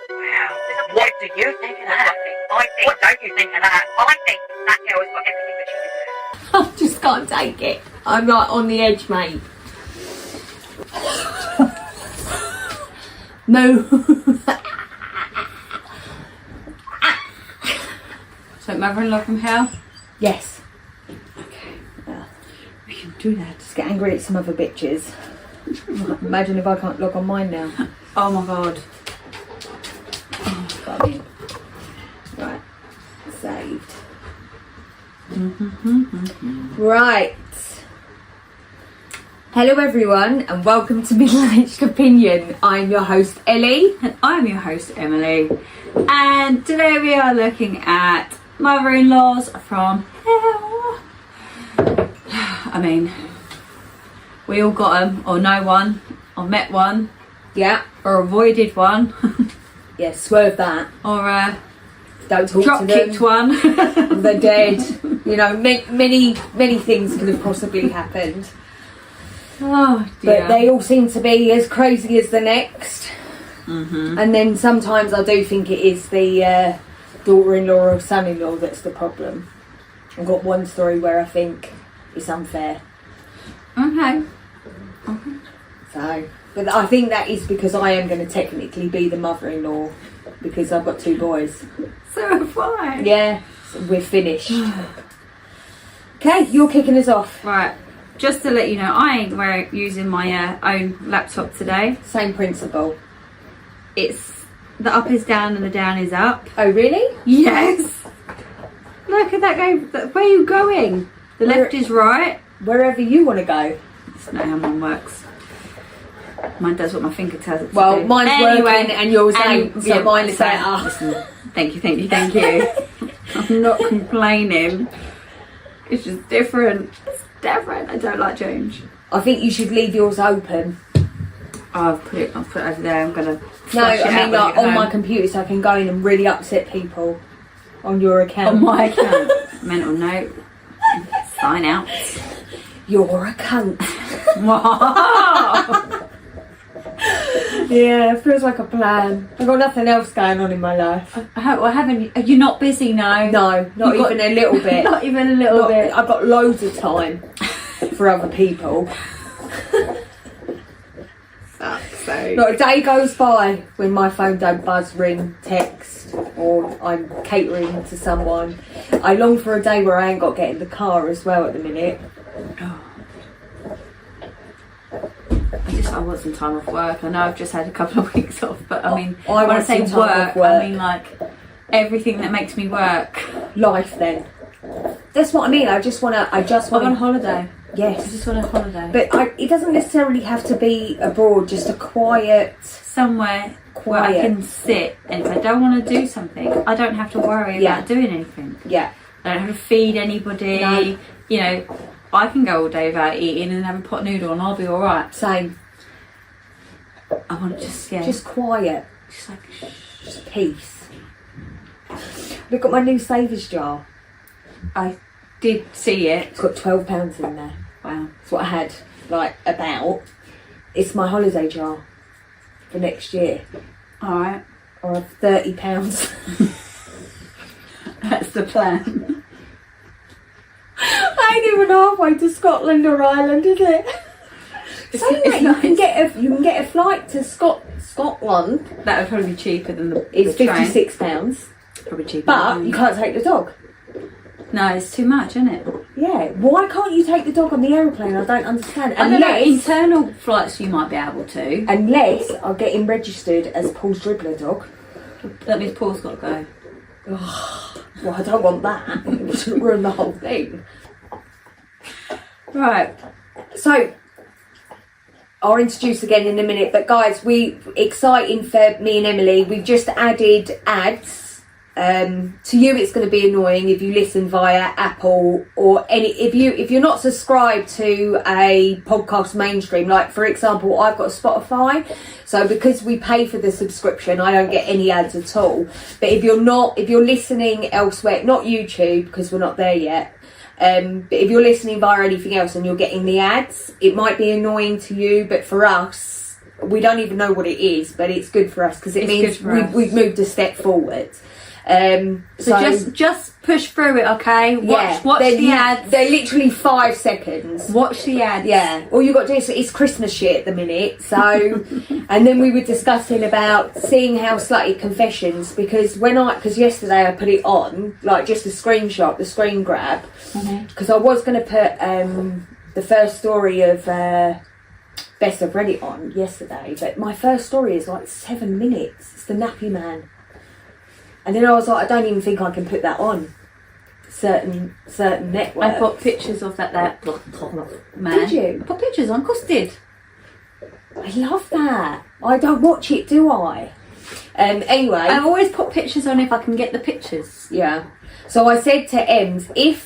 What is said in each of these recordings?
Wow. What do you think of that? What don't you think of that? I think that girl has got everything that she deserves. I just can't take it. I'm like on the edge, mate. No. So, mother-in-law from hell? Yes. Okay. Well, we can do that. Just get angry at some other bitches. Imagine if I can't log on mine now. Oh my god. Funny. Right. Saved. Right. Hello everyone and welcome to Middle-Aged Opinion. I'm your host Ellie. And I'm your host Emily. And today we are looking at mother-in-laws from hell. I mean, we all got them, or know one, or met one, Yeah. or avoided one, Yeah, swerve that. or Don't talk drop to them. kicked one. They're dead. You know, many things could have possibly happened. Oh dear. But they all seem to be as crazy as the next. And then sometimes I do think it is the daughter-in-law or son-in-law that's the problem. I've got one story where I think it's unfair. Okay. So, but I think that is because I am going to technically be the mother-in-law because I've got two boys. So have I. Yeah, so we're finished. Okay, you're kicking us off. Right. Just to let you know, I ain't using my own laptop today. Same principle. It's the up is down and the down is up. Oh, really? Yes. Look at that go. Where are you going? The left is right. Wherever you want to go. That's not how mine works. Mine does what my finger tells it to Well, do. mine's working and yours ain't, so yeah, mine is so, better. listen, thank you. I'm not complaining. It's just different. It's different. I don't like change. I think you should leave yours open. Oh, I've put it over there. I'm gonna. No, flush it I out mean when I like get on my home. computer so I can go in and really upset people on your account. On my account. Mental note. Sign out. You're a cunt. Wow. Yeah, it feels like a plan. I've got nothing else going on in my life. What haven't you? Are you not busy now? No, not You've got- even a little bit. Not even a little bit. I've got loads of time for other people. Not a day goes by when my phone don't buzz, ring, text, or I'm catering to someone. I long for a day where I ain't got to get in the car as well at the minute. I want some time off work. I know I've just had a couple of weeks off, but I mean, I when I want say some time off work, I work. mean like everything that makes me work. Life then. That's what I mean. I just want I'm on to. holiday. I Yes. just want a holiday. But it doesn't necessarily have to be abroad, just a quiet. Somewhere where I Quiet. can sit, and if I don't want to do something, I don't have to worry Yeah. about doing anything. Yeah. I don't have to feed anybody. No. You know, I can go all day without eating and have a pot noodle and I'll be alright. Same. I want Just just quiet. like Just peace. Look at my new savers jar. I did see it. It's got £12 in there. Wow. That's what I had, about. It's my holiday jar for next year. Alright. Or £30. That's the plan. I ain't even halfway to Scotland or Ireland, is it? Saying that, you can get a flight to Scotland. That would probably be cheaper than the It's the train. £56, Probably cheaper. but than you can't take the dog. No, it's too much, isn't it? Yeah, why can't you take the dog on the aeroplane? I don't understand. I don't know, internal flights you might be able to. Unless I get him registered as Paul's dribbler dog. That means Paul's got to go. Well, I don't want that. It should ruin the whole thing. Right. So, I'll introduce again in a minute, but guys, exciting for me and Emily. We've just added ads. To you, it's going to be annoying if you listen via Apple or if you're not subscribed to a podcast mainstream. Like for example, I've got Spotify, so because we pay for the subscription, I don't get any ads at all. But if you're listening elsewhere, not YouTube because we're not there yet. But if you're listening via anything else and you're getting the ads, it might be annoying to you, but for us, we don't even know what it is, but it's good for us because it It's means good for us. we've moved a step forward. So just push through it, okay? Watch the ads. They're literally 5 seconds. Watch the ads. Yeah, all you got to do is it's Christmas shit at the minute. So, and then we were discussing about seeing how Slutty Confessions, because yesterday I put it on, like just a screenshot, the screen grab, because I was going to put the first story of Best of Reddit on yesterday, but my first story is like 7 minutes. It's the Nappy Man. And then I was like, I don't even think I can put that on certain networks. I put pictures of that man. Did you? I put pictures on, of course I did. I love that. I don't watch it, do I? Anyway. I always put pictures on if I can get the pictures. Yeah. So I said to Ems, it's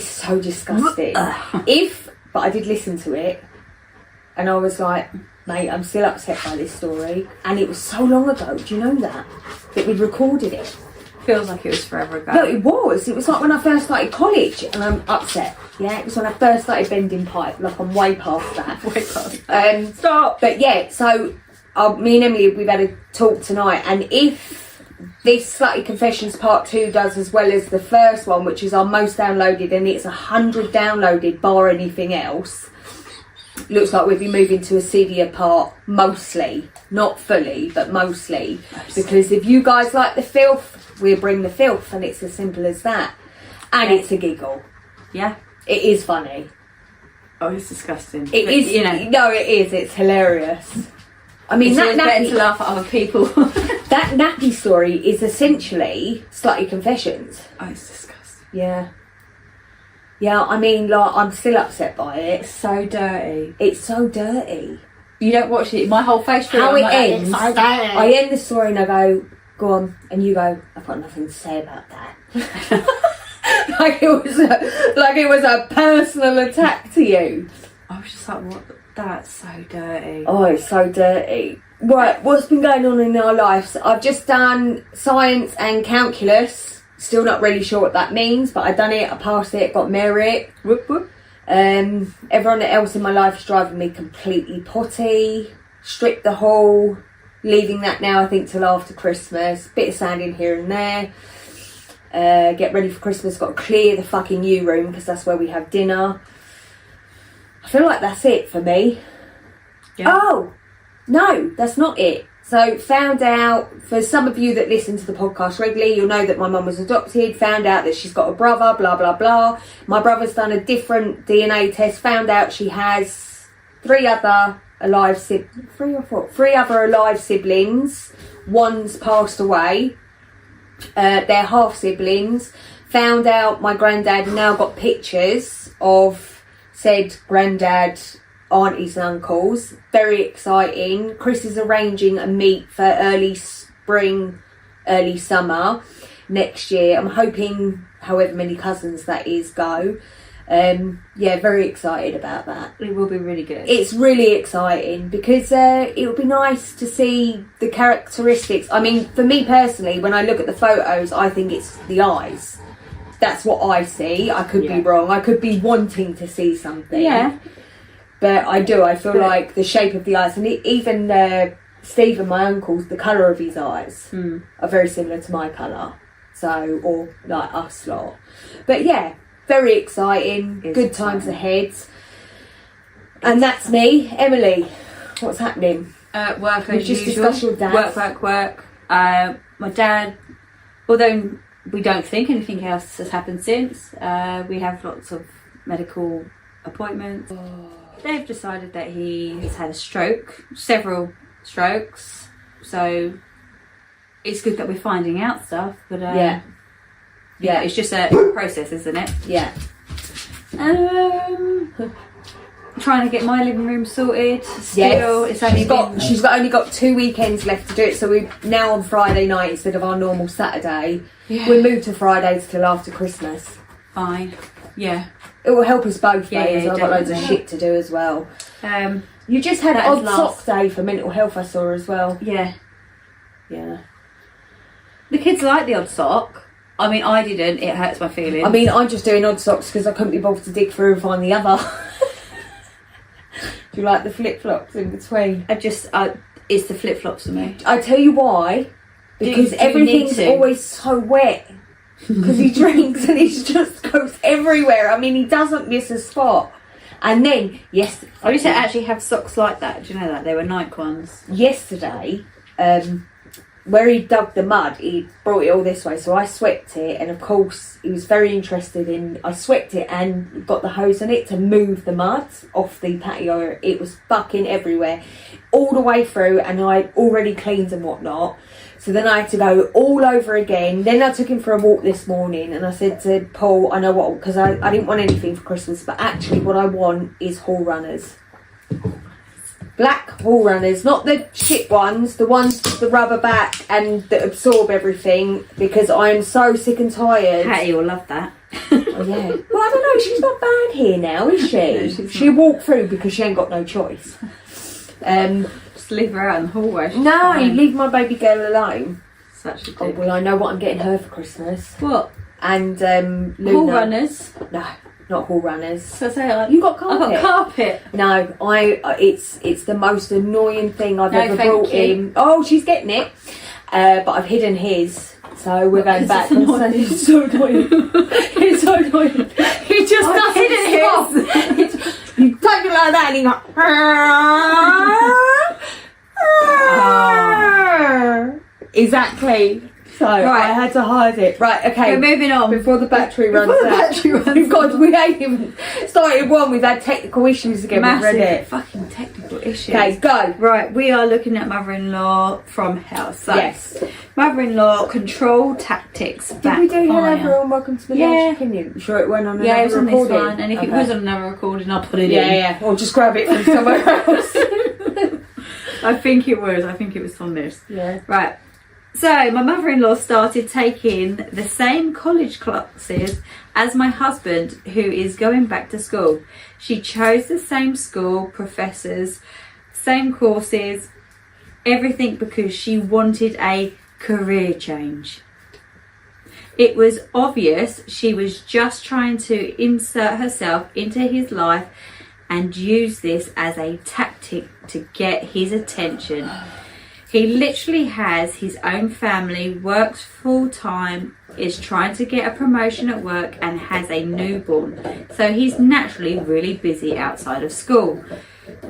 so disgusting. But I did listen to it, and I was like, mate, I'm still upset by this story, and it was so long ago. Do you know that we'd recorded it? Feels like it was forever ago. No, it was. It was like when I first started college, and I'm upset. Yeah, it was when I first started bending pipe. Like I'm way past that. Way past that. Stop. But yeah, so me and Emily, we've had a talk tonight, and if this Slutty Confessions Part 2 does as well as the first one, which is our most downloaded, and it's 100 downloaded bar anything else, looks like we'll be moving to a seedier part, mostly. Not fully, but mostly. Because if you guys like the filth, we'll bring the filth, and it's as simple as that. And it's a giggle. Yeah. It is funny. Oh, it's disgusting. It is, you know. No, it is. It's hilarious. I mean, It's that always better to nappy, laugh at other people. that nappy story is essentially Slutty Confessions. Oh, it's disgusting. Yeah. Yeah, I mean, like, I'm still upset by it. It's so dirty. It's so dirty. You don't watch it. My whole face. How I'm it like, ends, it's so dirty. I end the story and I go on, and you go, I've got nothing to say about that. like it was a personal attack to you. I was just like, what? That's so dirty. Oh, it's so dirty. Right, what's been going on in our lives? I've just done science and calculus. Still not really sure what that means, but I done it, I passed it, got merit. Whoop whoop. Everyone else in my life is driving me completely potty. Stripped the hall, leaving that now I think till after Christmas. Bit of sanding here and there. Get ready for Christmas, got to clear the fucking U room because that's where we have dinner. I feel like that's it for me. Yeah. Oh, no, that's not it. So found out, for some of you that listen to the podcast regularly, you'll know that my mum was adopted, found out that she's got a brother, blah, blah, blah. My brother's done a different DNA test, found out she has three other alive siblings. One's passed away. They're half siblings. Found out my granddad now got pictures of said granddad, aunties and uncles. Very exciting. Chris is arranging a meet for early spring, early summer next year. I'm hoping however many cousins that is go. Yeah, very excited about that. It will be really good. It's really exciting because it would be nice to see the characteristics. I mean, for me personally, when I look at the photos, I think it's the eyes. That's what I see. I could be wrong. I could be wanting to see something. Yeah. But I do. I feel like the shape of the eyes, and even Stephen, my uncle's, the colour of his eyes are very similar to my colour. So, or like us lot. But yeah, very exciting. It's good times exciting. ahead. And that's me. Emily, what's happening? Work We've as just usual. discussed your dad. Work. My dad, although we don't think anything else has happened since, we have lots of medical appointments. They've decided that he has had a stroke, several strokes, so it's good that we're finding out stuff, but Yeah, it's just a process, isn't it? yeah. Trying to get my living room sorted. Still, Yes, it's only she's only got 2 weekends left to do it. So we now on Friday night instead of our normal Saturday. Yeah. We moved to Fridays till after Christmas. fine. Yeah. It will help us both Yeah, days. yeah, I've got loads of definitely. shit to do as well. Um. You just had That odd is last. sock day for mental health. I saw as well. Yeah. Yeah. The kids like the odd sock. I mean, I didn't. It hurts my feelings. I mean, I'm just doing odd socks because I couldn't be bothered to dig through and find the other. Do you like the flip-flops in between? It's the flip-flops for me. I tell you why. Because do you everything's need to? always so wet. Because he drinks and he just goes everywhere. I mean, he doesn't miss a spot. And then, I used to actually have socks like that. Do you know that? They were Nike ones. yesterday, where he dug the mud, he brought it all this way. So I swept it, and of course, he was very interested in. I swept it and got the hose on it to move the mud off the patio. It was fucking everywhere, all the way through, and I'd already cleaned and whatnot. So then I had to go all over again. Then I took him for a walk this morning, and I said to Paul, I know what, because I didn't want anything for Christmas, but actually what I want is hall runners. Black hall runners, not the shit ones, the ones with the rubber back and that absorb everything, because I am so sick and tired. Hattie will love that. Oh yeah. Well, I don't know, she's not bad here now, is she? No, she's She walked through because she ain't got no choice. Just leave her out in the hallway. She's No, fine. leave my baby girl alone. Such a Oh, dick. well, I know what I'm getting her for Christmas. What? And Luna. Hall runners? No, not hall runners. So I say, like, You got I've carpet? got carpet. No, it's the most annoying thing I've No, ever thank brought you. in. Oh, she's getting it. But I've hidden his. So we're going back. It's annoying. It's so annoying. It's so annoying. He just I've doesn't hidden stop. You take it like that and he goes. Exactly. So I had to hide it. Right, okay. We're moving on. Before the battery runs Before the out. battery runs We've got, we ain't even started one. We've had technical issues again. We've read Massive it. fucking technical issues. Okay, go. Right, we are looking at Mother-in-Law from Hell. So, Yes. Mother-in-law control tactics. Did we do Hello everyone, welcome to the Yeah. Lounge Opinion? You sure it went on Yeah, it was another on this recording? one, and if it Okay. was on another recording, I'll put it Yeah, in. yeah. Or just grab it from somewhere else. I think it was. I think it was on this. Yeah. Right. So my mother-in-law started taking the same college classes as my husband, who is going back to school. She chose the same school, professors, same courses, everything because she wanted a career change. It was obvious she was just trying to insert herself into his life and use this as a tactic to get his attention. He literally has his own family, works full time, is trying to get a promotion at work and has a newborn. So he's naturally really busy outside of school.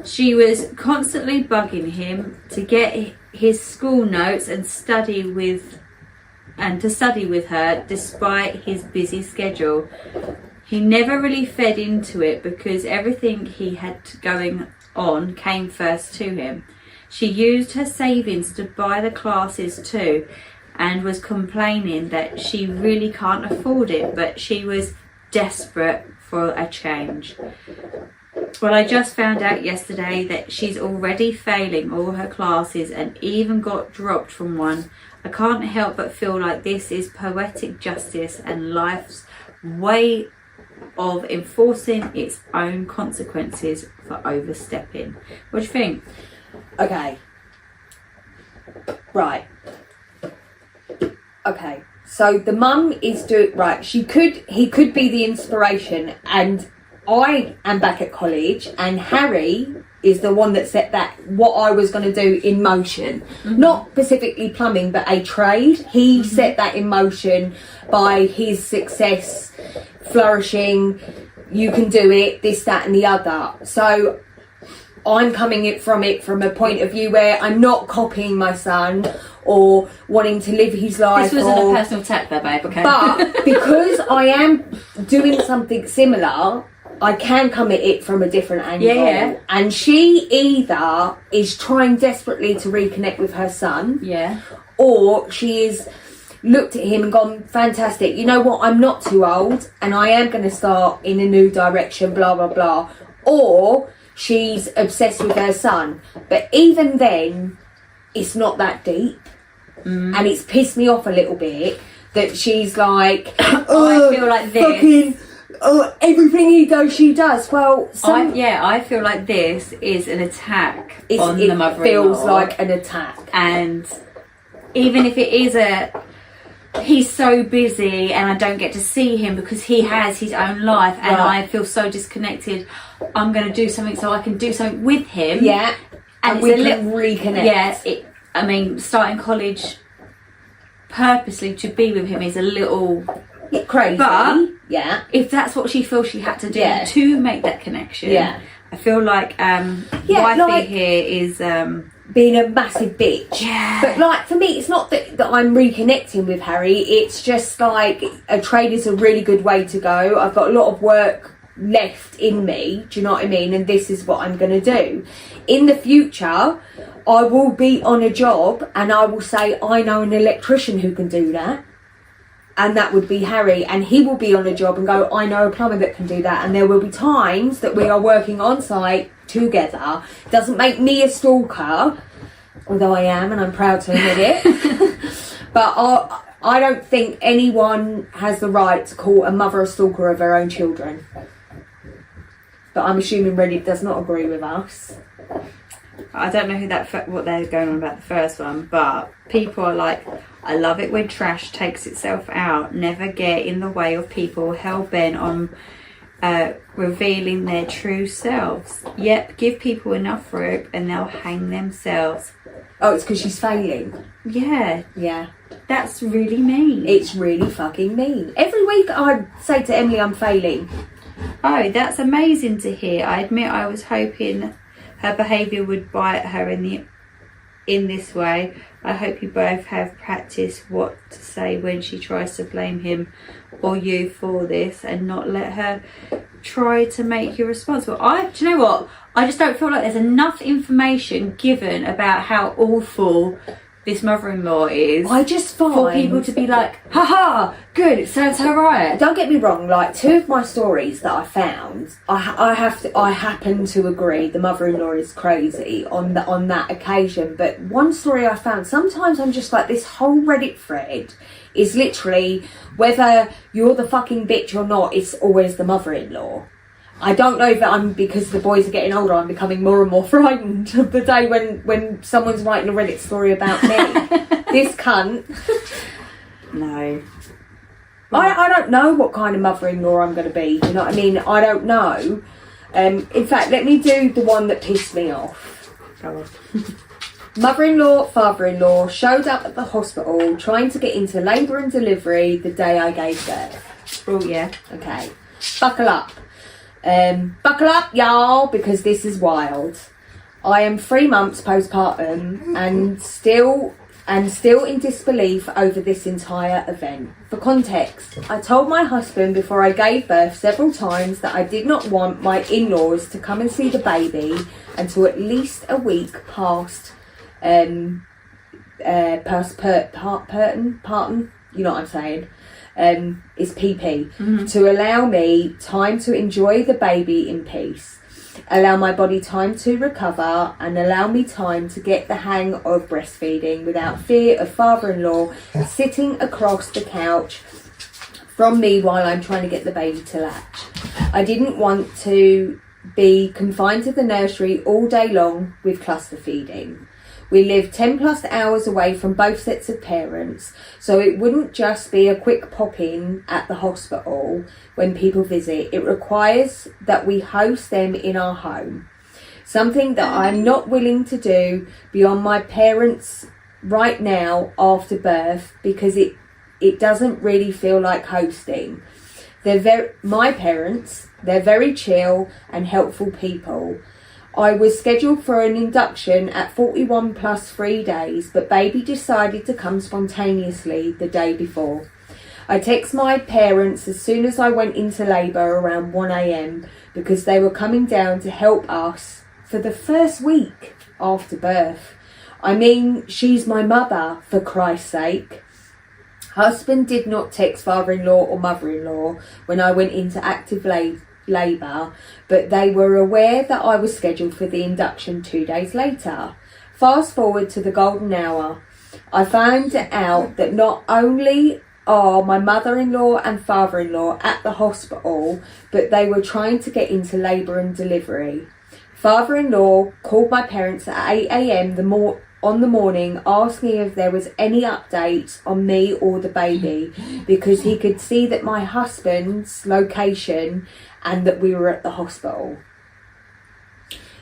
She was constantly bugging him to get his school notes and to study with her despite his busy schedule. He never really fed into it because everything he had going on came first to him. She used her savings to buy the classes too and was complaining that she really can't afford it, but she was desperate for a change. Well, I just found out yesterday that she's already failing all her classes and even got dropped from one. I can't help but feel like this is poetic justice and life's way of enforcing its own consequences for overstepping. What do you think? Okay. Right. Okay. So the mum is doing right. He could be the inspiration, and I am back at college, and Harry is the one that set that what I was going to do in motion. Mm-hmm. Not specifically plumbing, but a trade. He set that in motion by his success, flourishing. You can do it. This, that, and the other. So I'm coming from a point of view where I'm not copying my son or wanting to live his life. This wasn't a personal attack there, babe, okay? But because I am doing something similar, I can come at it from a different angle. Yeah. And she either is trying desperately to reconnect with her son, yeah, or she is looked at him and gone, fantastic, you know what, I'm not too old and I am going to start in a new direction, blah, blah, blah. Or she's obsessed with her son. But even then, it's not that deep. And it's pissed me off a little bit that she's like, I feel like this. Fucking, everything he does, she does. Well, I feel like this is an attack on the mother-in-law. It feels like an attack. And even if it is he's so busy and I don't get to see him because he has his own life and I feel so disconnected. I'm going to do something so I can do something with him. Yeah. And it's we a can reconnect. Yeah, starting college purposely to be with him is a little crazy. But yeah, if that's what she feels she had to do Yeah. to make that connection, Yeah. I feel like wifey like- here is being a massive bitch. Yeah. But like for me, it's not that I'm reconnecting with Harry. It's just like a trade is a really good way to go. I've got a lot of work left in me. Do you know what I mean? And this is what I'm going to do. In the future, I will be on a job and I will say, I know an electrician who can do that. And that would be Harry. And he will be on a job and go, I know a plumber that can do that. And there will be times that we are working on site together. Doesn't make me a stalker, although I am and I'm proud to admit it. But I don't think anyone has the right to call a mother a stalker of her own children. But I'm assuming Reddit does not agree with us. I don't know what they're going on about the first one, but people are like, I love it when trash takes itself out. Never get in the way of people hell-bent on revealing their true selves. Yep, give people enough rope and they'll hang themselves. Oh, it's because she's failing. Yeah, Yeah. that's really mean. It's really fucking mean. Every week I say to Emily I'm failing. Oh, that's amazing to hear. I admit I was hoping her behaviour would bite her in this way. I hope you both have practiced what to say when she tries to blame him or you for this and not let her try to make you responsible. Do you know what? I just don't feel like there's enough information given about how awful this mother-in-law is. I just find for people to be like, haha, good, it serves her right. Don't get me wrong, like two of my stories that I found, I happen to agree the mother-in-law is crazy on that occasion. But one story I found, sometimes I'm just like, this whole Reddit thread is literally whether you're the fucking bitch or not, it's always the mother-in-law. I don't know if because the boys are getting older, I'm becoming more and more frightened of the day when someone's writing a Reddit story about me. This cunt. No. I don't know what kind of mother-in-law I'm going to be. You know what I mean? I don't know. In fact, let me do the one that pissed me off. Go on. Mother-in-law, father-in-law showed up at the hospital trying to get into labour and delivery the day I gave birth. Oh, yeah. Okay. Buckle up. Buckle up, y'all, because this is wild. I am 3 months postpartum and still in disbelief over this entire event. For context, I told my husband before I gave birth several times that I did not want my in-laws to come and see the baby until at least a week past parton, you know what I'm saying, is PP, to allow me time to enjoy the baby in peace, allow my body time to recover, and allow me time to get the hang of breastfeeding without fear of father-in-law sitting across the couch from me while I'm trying to get the baby to latch. I didn't want to be confined to the nursery all day long with cluster feeding. We live 10 plus hours away from both sets of parents, so it wouldn't just be a quick pop-in at the hospital when people visit. It requires that we host them in our home. Something that I'm not willing to do beyond my parents right now after birth, because it doesn't really feel like hosting. My parents, they're very chill and helpful people. I was scheduled for an induction at 41 plus 3 days, but baby decided to come spontaneously the day before. I text my parents as soon as I went into labour around 1 a.m. because they were coming down to help us for the first week after birth. I mean, she's my mother, for Christ's sake. Husband did not text father-in-law or mother-in-law when I went into active labour, but they were aware that I was scheduled for the induction 2 days later. Fast forward to the golden hour. I found out that not only are my mother-in-law and father-in-law at the hospital, but they were trying to get into labour and delivery. Father-in-law called my parents at 8 a.m. on the morning asking if there was any updates on me or the baby, because he could see that my husband's location and that we were at the hospital.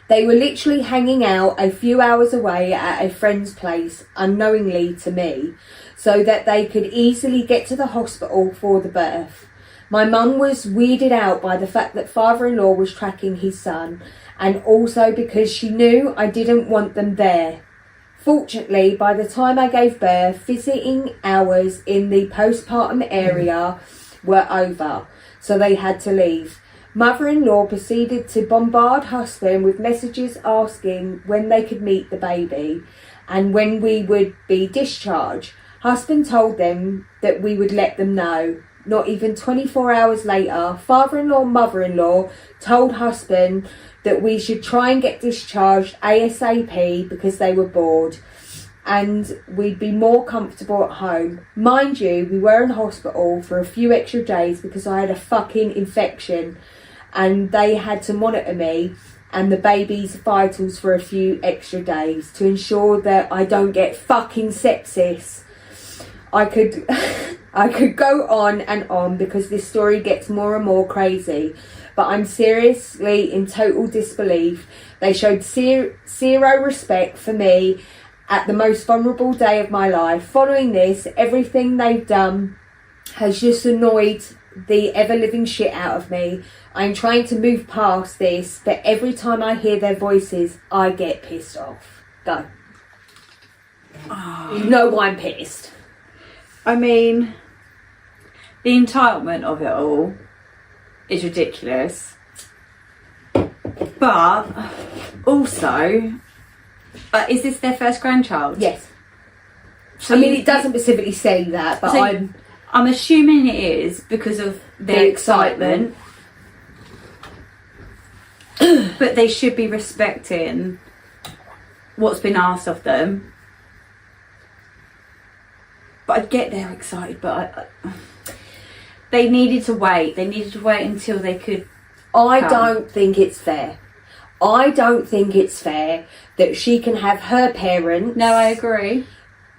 They were literally hanging out a few hours away at a friend's place, unknowingly to me, so that they could easily get to the hospital for the birth. My mum was weirded out by the fact that father-in-law was tracking his son, and also because she knew I didn't want them there. Fortunately, by the time I gave birth, visiting hours in the postpartum area were over, so they had to leave. Mother-in-law proceeded to bombard husband with messages asking when they could meet the baby and when we would be discharged. Husband told them that we would let them know. Not even 24 hours later, father-in-law and mother-in-law told husband that we should try and get discharged ASAP because they were bored and we'd be more comfortable at home. Mind you, we were in hospital for a few extra days because I had a fucking infection and they had to monitor me and the baby's vitals for a few extra days to ensure that I don't get fucking sepsis. I could go on and on because this story gets more and more crazy, but I'm seriously in total disbelief. They showed zero respect for me at the most vulnerable day of my life. Following this, everything they've done has just annoyed the ever-living shit out of me. I'm trying to move past this, but every time I hear their voices, I get pissed off. Go. You know why I'm pissed. I mean, the entitlement of it all is ridiculous. But also, is this their first grandchild? Yes. So I mean, it doesn't specifically say that, but so I'm assuming it is because of their excitement. But they should be respecting what's been asked of them. But I get they're excited, but they needed to wait. They needed to wait until they could. I don't think it's fair. I don't think it's fair that she can have her parents. No, I agree.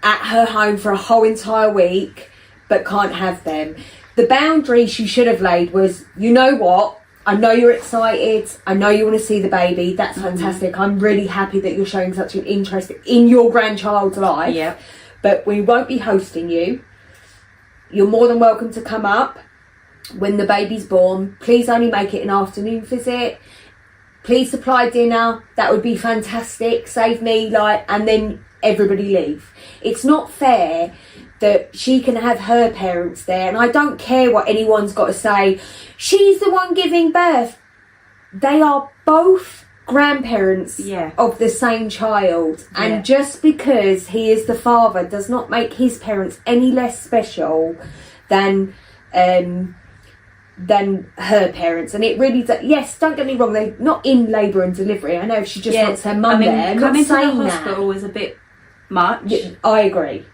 At her home for a whole entire week, but can't have them. The boundary she should have laid was, you know what? I know you're excited. I know you want to see the baby. That's fantastic. I'm really happy that you're showing such an interest in your grandchild's life. Yep. But we won't be hosting you. You're more than welcome to come up when the baby's born. Please only make it an afternoon visit. Please supply dinner. That would be fantastic. Save me, and then everybody leave. It's not fair that she can have her parents there, and I don't care what anyone's got to say. She's the one giving birth. They are both grandparents of the same child, and just because he is the father does not make his parents any less special than her parents. And it really does. Yes, don't get me wrong, they're not in labour and delivery. I know she just wants her mum there. Coming to the hospital was a bit much. Yeah, I agree.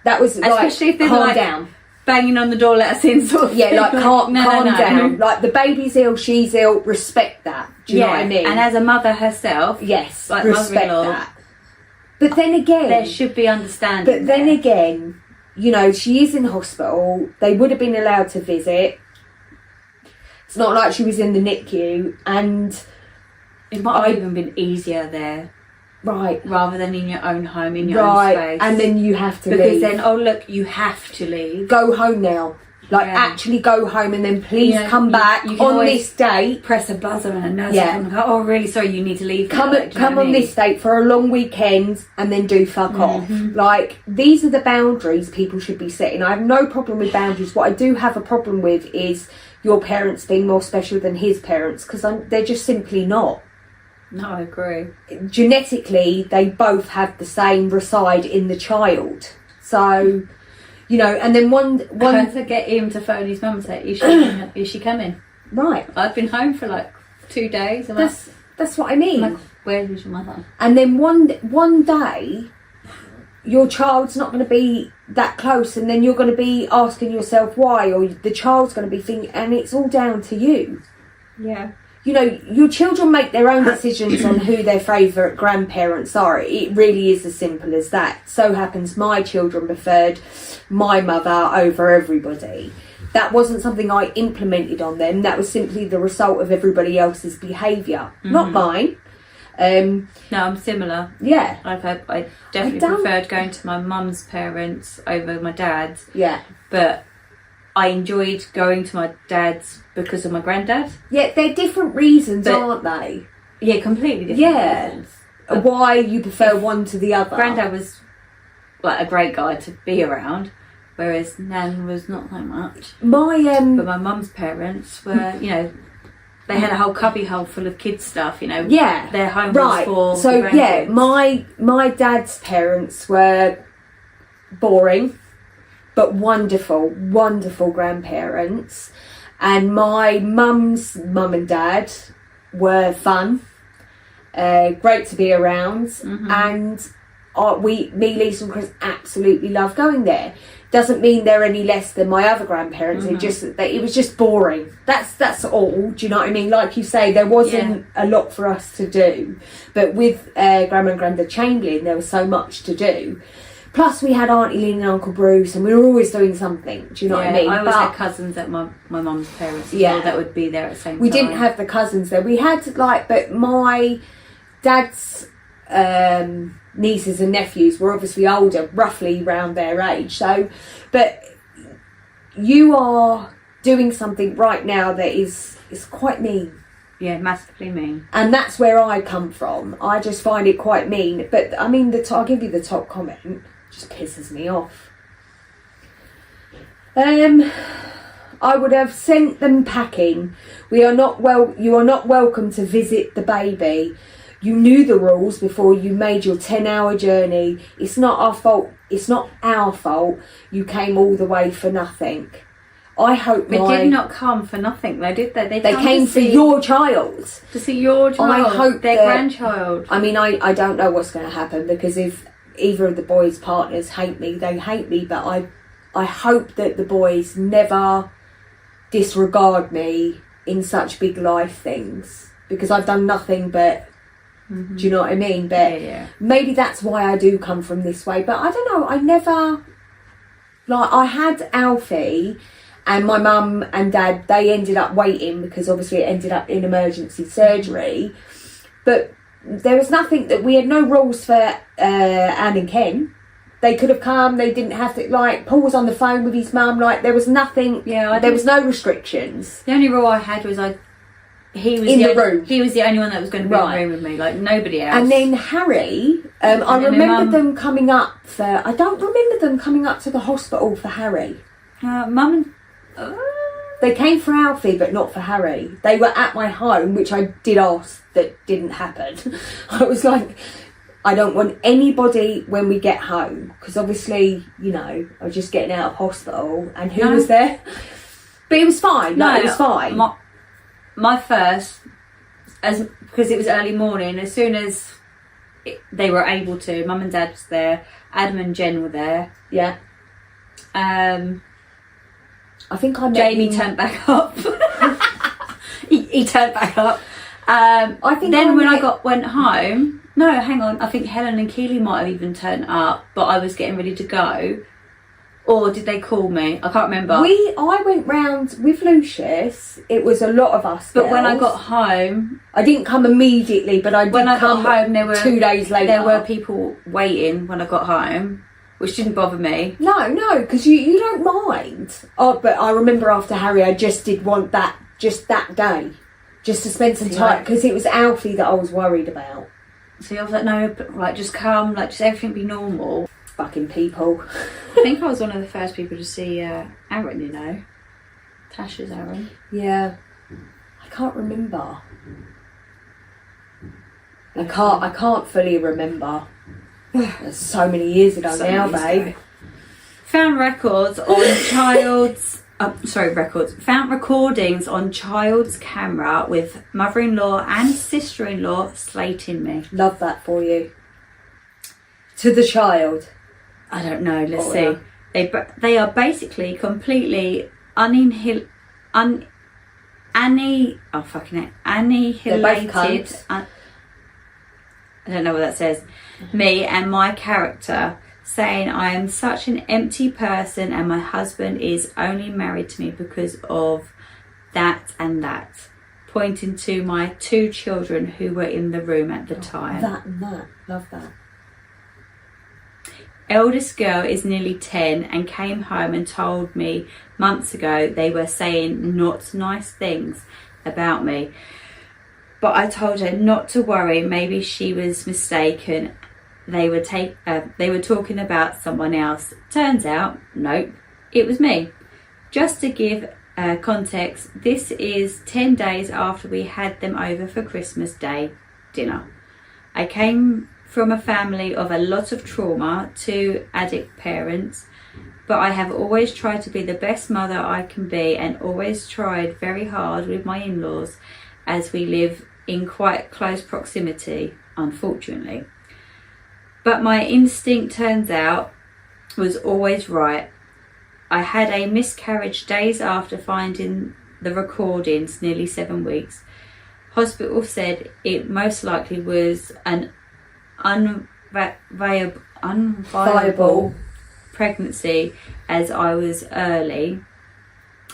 That was especially if they're calm down, banging on the door, let us in, sort of thing. calm down. Like, the baby's ill, she's ill. Respect that. Do you know what I mean? And as a mother herself, yes, like respect mother-in-law, that. But then again, there should be understanding. But then again, she is in hospital. They would have been allowed to visit. It's not like she was in the NICU, and it might have even been easier there. Right. Rather than in your own home, in your own space. And then you have to leave. Because then, oh look, you have to leave. Go home now. Actually go home, and then please come back you on this date. Press a buzzer and a nurse will come and go, oh really sorry, you need to leave. Come on this date for a long weekend and then do fuck off. These are the boundaries people should be setting. I have no problem with boundaries. What I do have a problem with is your parents being more special than his parents, because they're just simply not. No, I agree. Genetically, they both have the same reside in the child. So, and then one don't forget him to phone his mum and say, is she coming? Right. I've been home for 2 days. And that's what I mean. Where is your mother? And then one day, your child's not going to be that close, and then you're going to be asking yourself why, or the child's going to be thinking, and it's all down to you. Yeah. Your children make their own decisions on who their favourite grandparents are. It really is as simple as that. So happens my children preferred my mother over everybody. That wasn't something I implemented on them. That was simply the result of everybody else's behaviour, not mine. Um, No, I'm similar. yeah, Like I definitely don't- preferred going to my mum's parents over my dad's, yeah. but I enjoyed going to my dad's because of my granddad. Yeah, they're different reasons, But- aren't they? Yeah, completely different Yeah. reasons. Why you prefer one to the other. Granddad was like a great guy to be around, whereas Nan was not so much. My But my mum's parents were, you know, they had a whole cubby hole full of kids stuff, you know. yeah, Their home right. was for So the yeah, grandkids. my dad's parents were boring, but wonderful grandparents, and my mum's mum and dad were fun, great to be around, and me, Lisa and Chris absolutely love going there. Doesn't mean they're any less than my other grandparents. It just it was just boring. That's all. Do you know what I mean? Like you say, there wasn't a lot for us to do, but with Grandma and Grandad Chamberlain, there was so much to do. Plus, we had Auntie Lynn and Uncle Bruce, and we were always doing something. Do you know what I mean? I always But had cousins at my mum's parents as Yeah. well that would be there at the same we time. didn't have the cousins there. We had but my dad's nieces and nephews were obviously older, roughly around their age. So, but you are doing something right now that is quite mean. Yeah, massively mean. And that's where I come from. I just find it quite mean. But I mean, I'll give you the top comment. It just pisses me off. I would have sent them packing. You are not welcome to visit the baby. You knew the rules before you made your 10-hour journey. It's not our fault. It's not our fault. You came all the way for nothing. I hope They did not come for nothing, though, did they? They came for your child. to see your child. I hope their that- grandchild. I mean, I don't know what's going to happen, because if either of the boys' partners hate me, they hate me. But I hope that the boys never disregard me in such big life things, because I've done nothing but. Do you know what I mean? But Yeah. maybe that's why I do come from this way. But I don't know. I never I had Alfie. And my mum and dad, they ended up waiting because obviously it ended up in emergency surgery. But there was nothing that we had no rules for Anne and Ken. They could have come. They didn't have to. Like, Paul was on the phone with his mum. Like, there was nothing. Yeah, there was no restrictions. The only rule I had was he was In the only, room. He was the only one that was going to be Right. in the room with me, like nobody else. And then Harry, I then my remember mum- them coming up for. I don't remember them coming up to the hospital for Harry. Mum and They came for Alfie, but not for Harry. They were at my home, which I did ask, that didn't happen. I was like, I don't want anybody when we get home, because obviously, you know, I was just getting out of hospital, and who No. was there? But it was fine. It was fine. My first, because it was early morning. As soon as they were able to, Mum and Dad was there. Adam and Jen were there. Yeah, I think I met Jamie you- turned back up. he turned back up. I think then when I met- went home, no, hang on. I think Helen and Keely might have even turned up, but I was getting ready to go. Or did they call me? I can't remember. I went round with Lucius. It was a lot of us. but when I girls. got home, I didn't come immediately, but I did when I come got home, there were 2 days later. There were people waiting when I got home, which didn't bother me. No, because you don't mind. Oh, but I remember after Harry, I just did want that, just that day, just to spend some time, because it was Alfie that I was worried about. So I was like, no, but, like, just come, like, just everything be normal. Fucking people. I think I was one of the first people to see Aaron, you know. Tasha's Aaron. Yeah, I can't remember. I can't fully remember. That's so many years ago So now, many years babe. ago. Found records on child's... Found recordings on child's camera with mother-in-law and sister-in-law slating me. Love that for you. To the child. I don't know. Let's Oh, see. yeah. They are basically completely annihilated. cunts. I don't know what that says. Me and my character, saying I am such an empty person and my husband is only married to me because of that and that. pointing to my 2 children who were in the room at the time. That and that. Love that. Eldest girl is nearly 10 and came home and told me months ago they were saying not nice things about me. But I told her not to worry, maybe she was mistaken. They were talking about someone else. Turns out, nope, it was me. Just to give context, this is 10 days after we had them over for Christmas Day dinner. I came from a family of a lot of trauma, 2 addict parents, but I have always tried to be the best mother I can be and always tried very hard with my in-laws as we live in quite close proximity, unfortunately. But my instinct, turns out, was always right. I had a miscarriage days after finding the recordings, nearly 7 weeks. Hospital said it most likely was an unviable pregnancy as I was early,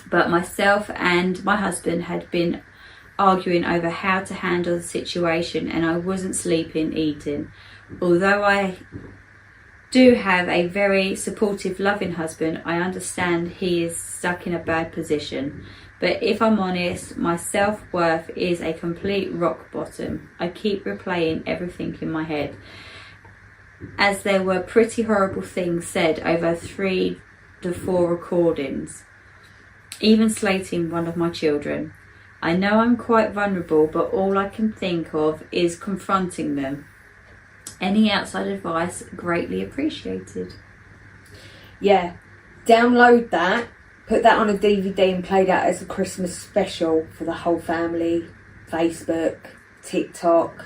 but myself and my husband had been arguing over how to handle the situation and I wasn't sleeping, eating. Although I do have a very supportive, loving husband, I understand he is stuck in a bad position. But if I'm honest, my self-worth is a complete rock bottom. I keep replaying everything in my head, as there were pretty horrible things said over 3 to 4 recordings, even slating one of my children. I know I'm quite vulnerable, but all I can think of is confronting them. Any outside advice greatly appreciated. Yeah, download that, put that on a DVD and play that as a Christmas special for the whole family, Facebook, TikTok,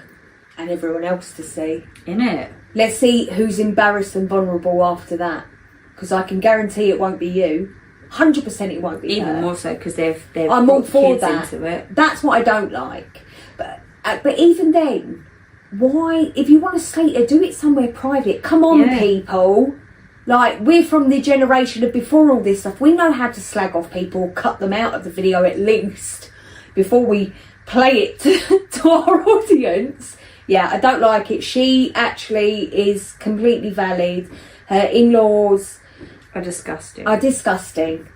and everyone else to see. Innit? Let's see who's embarrassed and vulnerable after that, because I can guarantee it won't be you. 100% it won't be Even her. more so because they've I'm all brought for kids that. into it. That's what I don't like. But even then, why? If you want to slate her, do it somewhere private. Come on, Yeah. people. Like, we're from the generation of before all this stuff. We know how to slag off people, cut them out of the video at least before we play it to our audience. Yeah, I don't like it. She actually is completely valid. Her in-laws Are disgusting. are disgusting.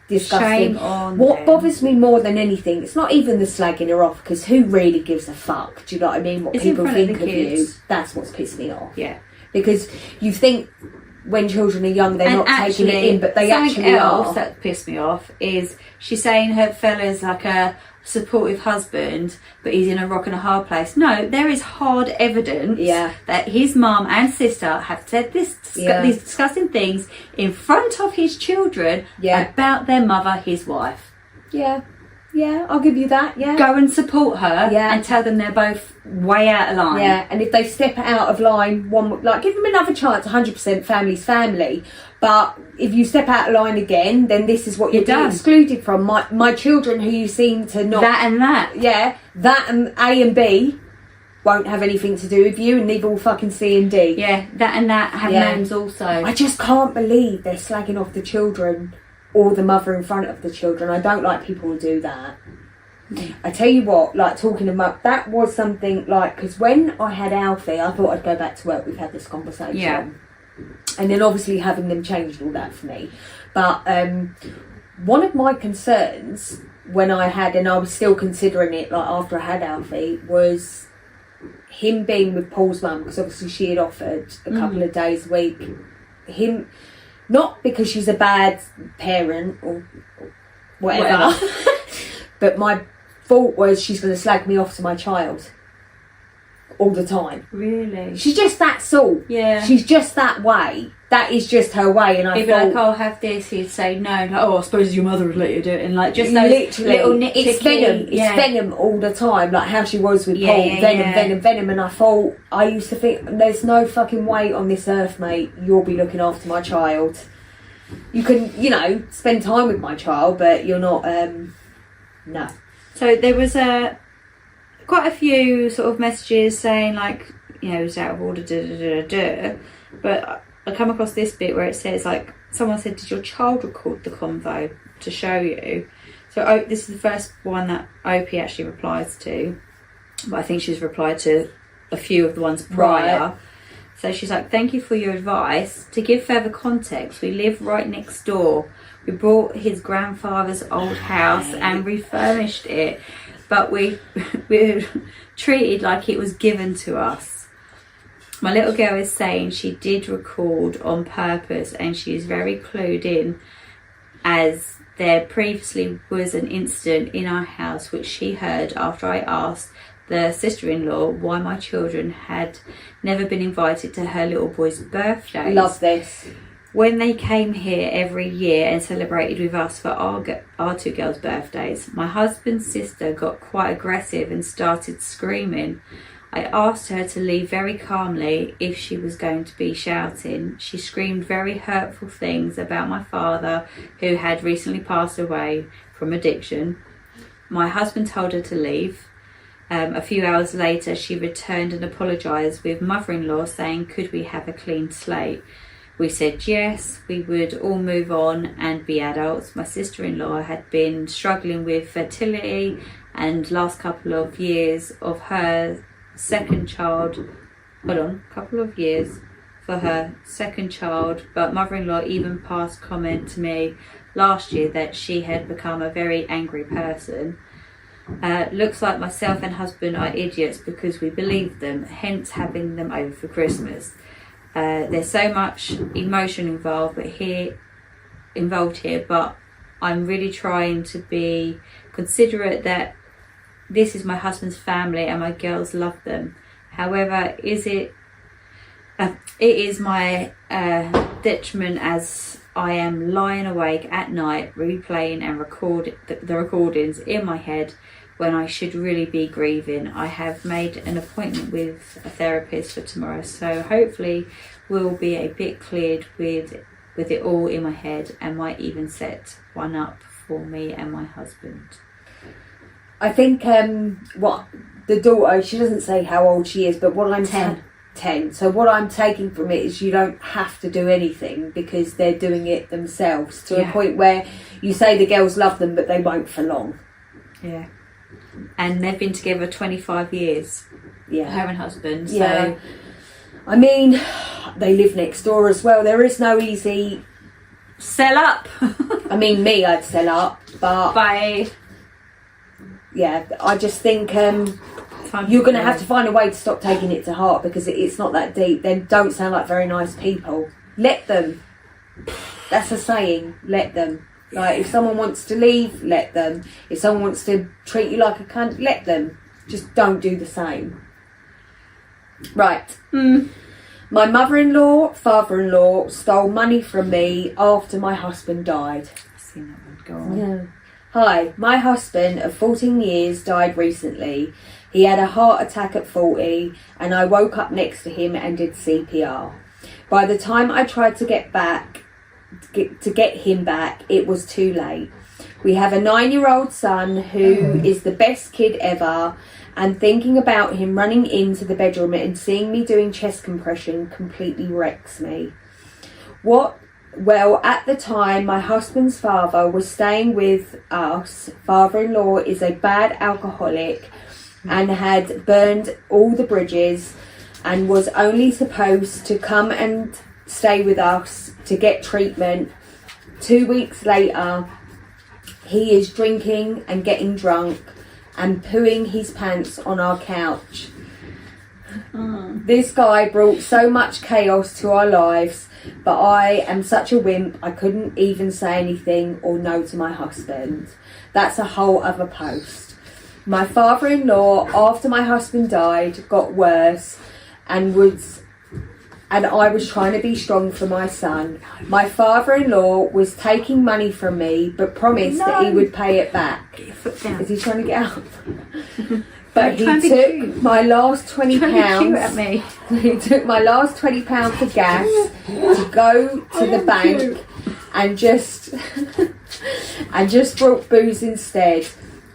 Shame on What them. bothers me more than anything, it's not even the slagging her off, because who really gives a fuck? Do you know what I mean? What It's in people front of think the of you. kids. That's what's pissed me off. Yeah. Because you think when children are young they're not taking it in, but they something actually else are. that pissed me off is she's saying her fella's like a supportive husband, but he's in a rock and a hard place. No, there is hard evidence that his mum and sister have said these disgusting things in front of his children about their mother, his wife. Yeah, I'll give you that. Yeah, go and support her and tell them they're both way out of line. Yeah, and if they step out of line, give them another chance. 100% family's family. But if you step out of line again, then this is what you're being excluded from. My children, who you seem to not... That and that. Yeah, that and A and B won't have anything to do with you, and neither will fucking C and D. Yeah, that and that have names also. I just can't believe they're slagging off the children or the mother in front of the children. I don't like people who do that. I tell you what, like, talking about that was something like, because when I had Alfie, I thought I'd go back to work. We've had this conversation. Yeah. And then obviously having them changed all that for me. But one of my concerns when I had, and I was still considering it, like after I had Alfie, was him being with Paul's mum, because obviously she had offered a couple of days a week. Him, not because she's a bad parent or whatever. But my thought was she's going to slag me off to my child all the time. Really? She's just that sort. Yeah. She's just that way. That is just her way. And I He'd be thought, like, I'll have this. He'd say no. Like, oh, I suppose your mother would let you do it. And like just those literally, little nitpicky. it's venom. It's venom all the time. Like how she was with Paul. Venom. And I thought, I used to think, there's no fucking way on this earth, mate, you'll be looking after my child. You can, spend time with my child, but you're not, no. So there was quite a few sort of messages saying like, it's out of order, but I come across this bit where it says like, someone said, did your child record the convo to show you? So this is the first one that Opie actually replies to, but I think she's replied to a few of the ones prior. Right. So she's like, thank you for your advice. To give further context, we live right next door. We bought his grandfather's old house and refurbished it, but we were treated like it was given to us. My little girl is saying she did record on purpose, and she is very clued in, as there previously was an incident in our house which she heard after I asked the sister-in-law why my children had never been invited to her little boy's birthday. Love this. When they came here every year and celebrated with us for our two girls' birthdays, my husband's sister got quite aggressive and started screaming. I asked her to leave very calmly if she was going to be shouting. She screamed very hurtful things about my father, who had recently passed away from addiction. My husband told her to leave. A few hours later, she returned and apologised with mother-in-law, saying, could we have a clean slate? We said yes, we would all move on and be adults. My sister-in-law had been struggling with fertility, and last couple of years of her second child, couple of years for her second child, but mother-in-law even passed comment to me last year that she had become a very angry person. Looks like myself and husband are idiots because we believe them, hence having them over for Christmas. There's so much emotion involved here, but I'm really trying to be considerate that this is my husband's family and my girls love them. However, it is my detriment, as I am lying awake at night replaying and record the recordings in my head when I should really be grieving. I have made an appointment with a therapist for tomorrow, so hopefully we'll be a bit cleared with it all in my head, and might even set one up for me and my husband. I think what the daughter, she doesn't say how old she is, but what I'm 10. So what I'm taking from it is you don't have to do anything because they're doing it themselves to a point where you say the girls love them, but they won't for long. Yeah. And they've been together 25 years. Yeah. Her and husband. So. Yeah. I mean, they live next door as well. There is no easy... Sell up. I mean, I'd sell up, but... Bye. Yeah, I just think you're going to have to find a way to stop taking it to heart, because it's not that deep. They don't sound like very nice people. Let them. That's a saying. Let them. Like, if someone wants to leave, let them. If someone wants to treat you like a cunt, let them. Just don't do the same. Right. My mother-in-law, father-in-law stole money from me after my husband died. I've seen that one. Go on. Yeah. Hi, my husband of 14 years died recently. He had a heart attack at 40, and I woke up next to him and did CPR. By the time I tried to get him back, it was too late. We have a 9-year-old son who is the best kid ever, and thinking about him running into the bedroom and seeing me doing chest compression completely wrecks me. Well, at the time, my husband's father was staying with us. Father-in-law is a bad alcoholic and had burned all the bridges and was only supposed to come and stay with us to get treatment. 2 weeks later, he is drinking and getting drunk and pooing his pants on our couch. This guy brought so much chaos to our lives, but I am such a wimp, I couldn't even say anything or no to my husband. That's a whole other post. My father-in-law, after my husband died, got worse and I was trying to be strong for my son. My father-in-law was taking money from me, but promised that he would pay it back. Get your foot down. Is he trying to get up? But he took my last £20. He took my last £20 for gas to go to the bank and just brought booze instead.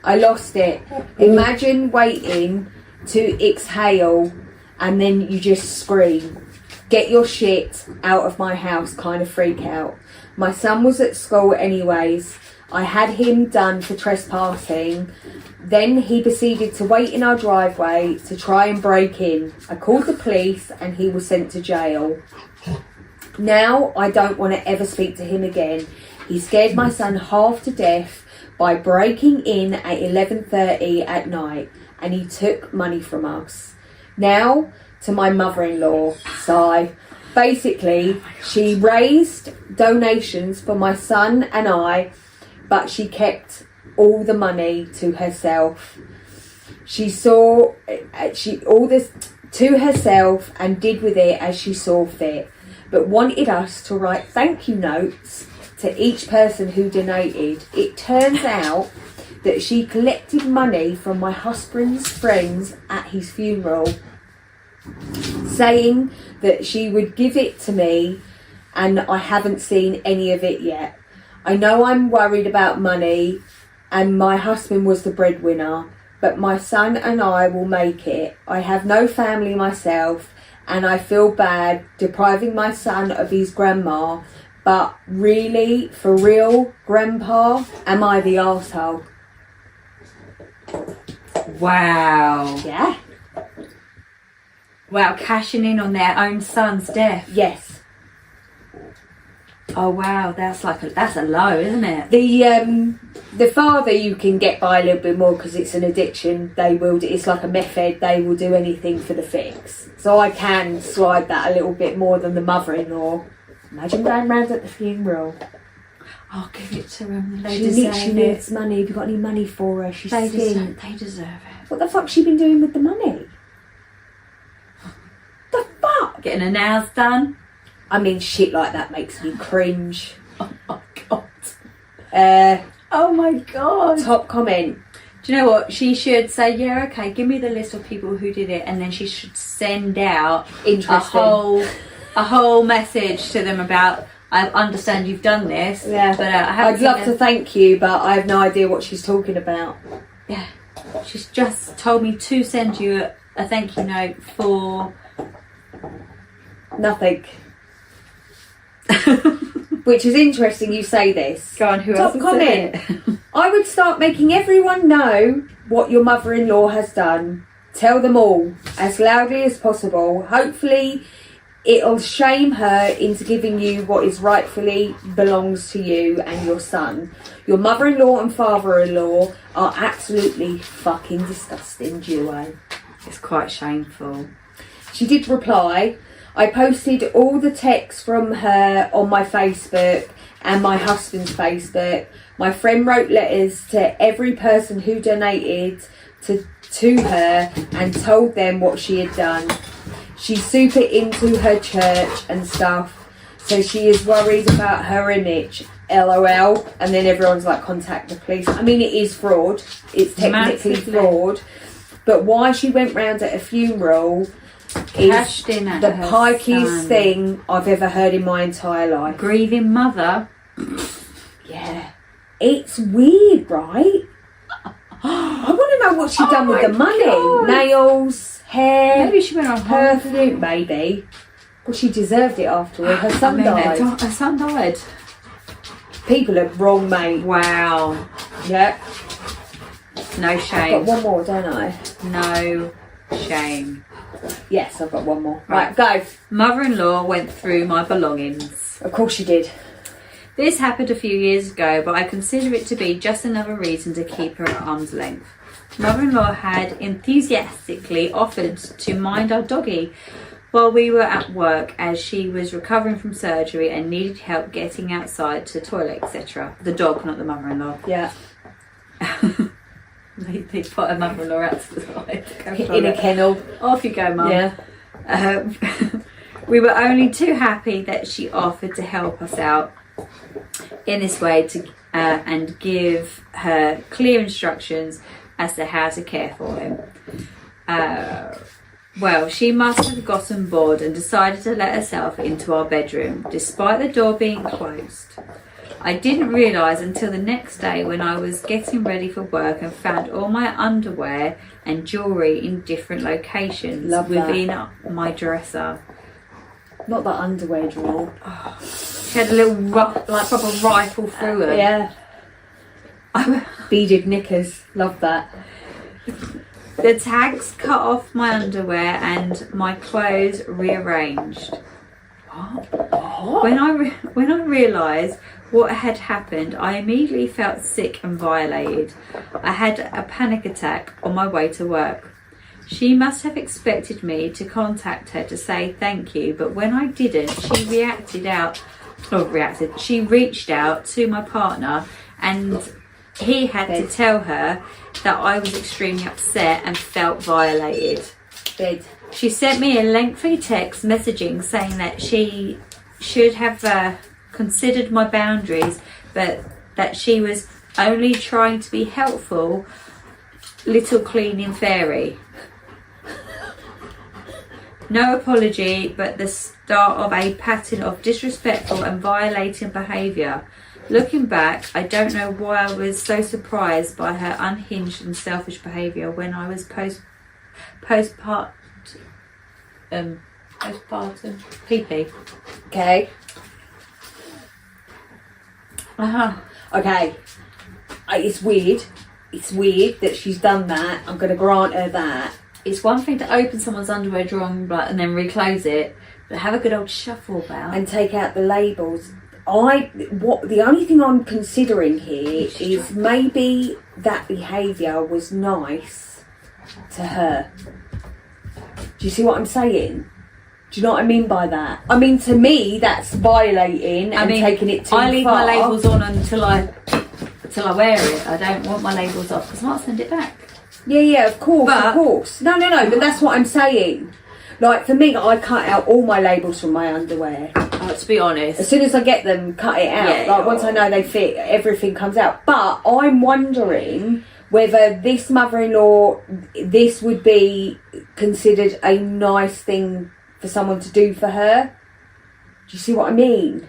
I lost it. Imagine waiting to exhale and then you just scream. Get your shit out of my house kind of freak out. My son was at school anyways. I had him done for trespassing. Then he proceeded to wait in our driveway to try and break in. I called the police and he was sent to jail. Now I don't want to ever speak to him again. He scared my son half to death by breaking in at 11:30 at night, and he took money from us. Now to my mother-in-law, Sai. Basically, she raised donations for my son and I, but she kept all the money to herself. She saw all this to herself and did with it as she saw fit, but wanted us to write thank you notes to each person who donated. It turns out that she collected money from my husband's friends at his funeral, saying that she would give it to me, and I haven't seen any of it yet. I know I'm worried about money, and my husband was the breadwinner, but my son and I will make it. I have no family myself, and I feel bad depriving my son of his grandma, but really, for real, Grandpa, am I the arsehole? Wow. Yeah? Wow, cashing in on their own son's death. Yes. Oh wow, that's a low, isn't it? The father you can get by a little bit more because it's an addiction. It's like a meth head. They will do anything for the fix. So I can slide that a little bit more than the mother-in-law. Imagine going round at the funeral. I'll give it to them. They She deserve literally it. needs money. Have you got any money for her? She's They thin. deserve it. What the fuck's she been doing with the money? The fuck? Getting her nails done. I mean, shit like that makes me cringe. Oh my god. Oh my god. Top comment. Do you know what? She should say, yeah, okay, give me the list of people who did it, and then she should send out Interesting. a whole message to them about, I understand you've done this. Yeah. But I haven't I'd love seen to thank you, but I have no idea what she's talking about. Yeah. She's just told me to send you a thank you note for Nothing. Which is interesting you say this. Go on, who Top else comment. said it? I would start making everyone know what your mother-in-law has done. Tell them all as loudly as possible. Hopefully it'll shame her into giving you what is rightfully belongs to you and your son. Your mother-in-law and father-in-law are absolutely fucking disgusting duo. It's quite shameful. She did reply, I posted all the texts from her on my Facebook and my husband's Facebook. My friend wrote letters to every person who donated to her and told them what she had done. She's super into her church and stuff, so she is worried about her image. LOL. And then everyone's like, contact the police. I mean, it is fraud. It's technically Massively. fraud. But why she went round at a funeral is Cashed in at the her pikiest son. thing I've ever heard in my entire life. Grieving mother. Yeah. It's weird, right? I want to know what she done with my the money. God. Nails, hair, Maybe she went on holiday. perfume, maybe. Well, she deserved it after all. Her son died. Her son died. People are wrong, mate. Wow. Yep. No I've got shame. one more, don't I? No shame. Yes, I've got one more. Right, go. Mother-in-law went through my belongings. Of course she did. This happened a few years ago, but I consider it to be just another reason to keep her at arm's length. Mother-in-law had enthusiastically offered to mind our doggy while we were at work, as she was recovering from surgery and needed help getting outside to the toilet, etc. The dog, not the mother-in-law. Yeah. They put her mother-in-law out to the side. Go In a toilet. kennel. Off you go, mum. Yeah. We were only too happy that she offered to help us out in this way and give her clear instructions as to how to care for him. Well, she must have gotten bored and decided to let herself into our bedroom, despite the door being closed. I didn't realise until the next day when I was getting ready for work and found all my underwear and jewellery in different locations Love that. within my dresser. Not that underwear drawer. She had a little proper rifle through her. Yeah. Beaded knickers. Love that. The tags cut off my underwear and my clothes rearranged. What? When I realised what had happened, I immediately felt sick and violated. I had a panic attack on my way to work. She must have expected me to contact her to say thank you, but when I didn't, she she reached out to my partner, and he had to tell her that I was extremely upset and felt violated. Dead. She sent me a lengthy text messaging saying that she should have considered my boundaries, but that she was only trying to be helpful, little cleaning fairy. No apology, but the start of a pattern of disrespectful and violating behaviour. Looking back, I don't know why I was so surprised by her unhinged and selfish behaviour when I was postpartum PP. Okay. Okay. It's weird. It's weird that she's done that. I'm going to grant her that. It's one thing to open someone's underwear drawer and then reclose it, but have a good old shuffle about and take out the labels. The only thing I'm considering here is maybe that behaviour was nice to her. Do you see what I'm saying? Do you know what I mean by that? I mean, to me, that's violating and taking it too far. I leave my labels on until I wear it. I don't want my labels off because I might send it back. Yeah, of course. No, but that's what I'm saying. Like, for me, I cut out all my labels from my underwear. To be honest. As soon as I get them, cut it out. Yeah, like, once I know they fit, everything comes out. But I'm wondering whether this mother-in-law, this would be considered a nice thing for someone to do for her. Do you see what I mean?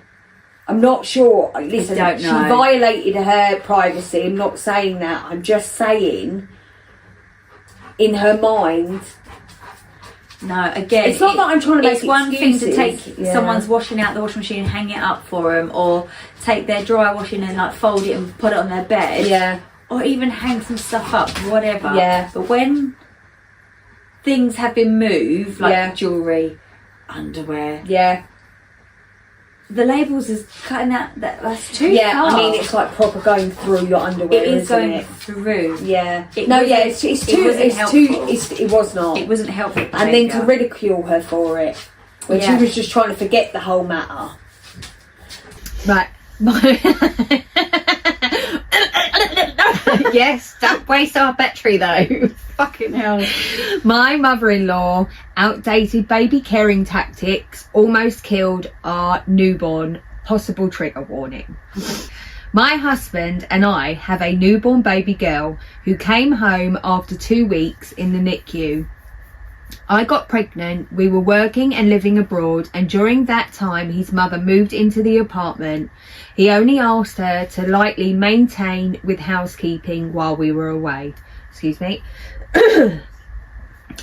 I'm not sure. Listen, I don't know. She violated her privacy. I'm not saying that. I'm just saying, in her mind... No, again, it's not that I'm trying to make It's one thing to excuses. take someone's washing out the washing machine and hang it up for them, or take their dry washing and like fold it and put it on their bed. Yeah. Or even hang some stuff up, whatever. Yeah. But when things have been moved, like jewellery, underwear, the labels is cutting out. That's too far. I mean, it's like proper going through your underwear. It is isn't going it? through. Yeah. It was not. It wasn't helpful. And then to ridicule her for it, when she was just trying to forget the whole matter. Right. Yes, don't waste our battery though. Fucking hell. My mother-in-law outdated baby caring tactics almost killed our newborn. Possible trigger warning. My husband and I have a newborn baby girl who came home after 2 weeks in the NICU. I got pregnant, we were working and living abroad, and during that time his mother moved into the apartment. He only asked her to lightly maintain with housekeeping while we were away. Excuse me.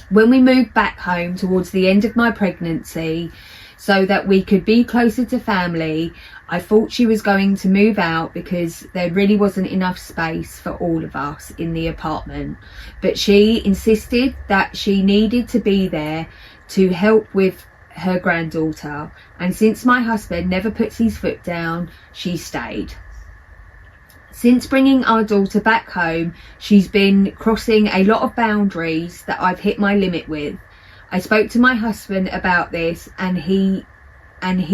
When we moved back home towards the end of my pregnancy, so that we could be closer to family, I thought she was going to move out because there really wasn't enough space for all of us in the apartment. But she insisted that she needed to be there to help with her granddaughter, and since my husband never puts his foot down, she stayed. Since bringing our daughter back home, she's been crossing a lot of boundaries that I've hit my limit with. I spoke to my husband about this, and he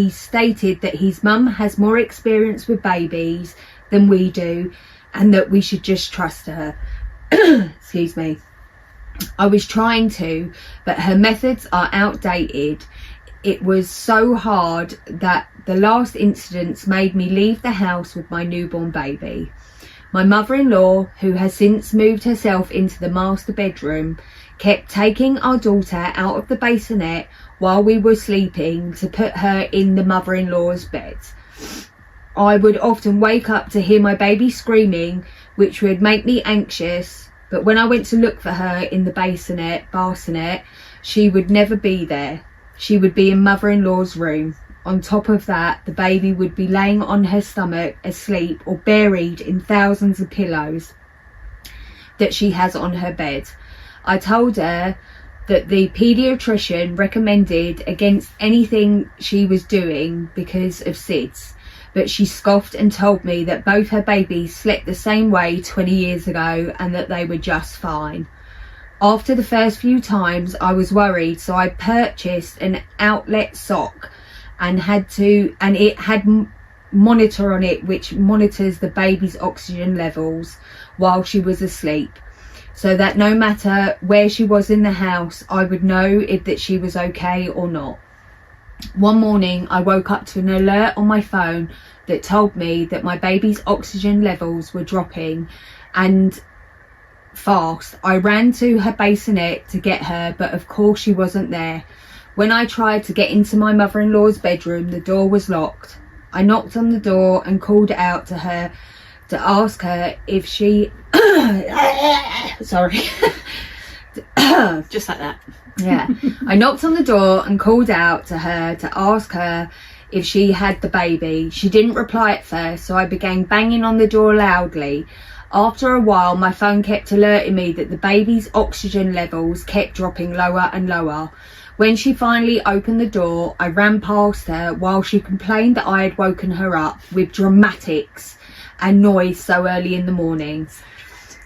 stated that his mum has more experience with babies than we do, and that we should just trust her. Excuse me. I was trying to, but her methods are outdated. It was so hard that the last incidents made me leave the house with my newborn baby. My mother-in-law, who has since moved herself into the master bedroom, kept taking our daughter out of the bassinet while we were sleeping to put her in the mother-in-law's bed. I would often wake up to hear my baby screaming, which would make me anxious, but when I went to look for her in the bassinet, she would never be there. She would be in mother-in-law's room. on top of that, the baby would be laying on her stomach asleep or buried in thousands of pillows that she has on her bed. I told her that the paediatrician recommended against anything she was doing because of SIDS, but she scoffed and told me that both her babies slept the same way 20 years ago and that they were just fine. After the first few times I was worried, so I purchased an outlet sock and it had monitor on it which monitors the baby's oxygen levels while she was asleep, so that no matter where she was in the house I would know that she was okay or not. One morning I woke up to an alert on my phone that told me that my baby's oxygen levels were dropping and fast. I ran to her bassinet to get her, but of course she wasn't there. When I tried to get into my mother-in-law's bedroom, the door was locked. I knocked on the door and called out to her to ask her if she sorry Just like that. yeah, I knocked on the door and called out to her to ask her if she had the baby. She didn't reply at first, so I began banging on the door loudly. After a while, my phone kept alerting me that the baby's oxygen levels kept dropping lower and lower. When she finally opened the door, I ran past her while she complained that I had woken her up with dramatics and noise so early in the morning.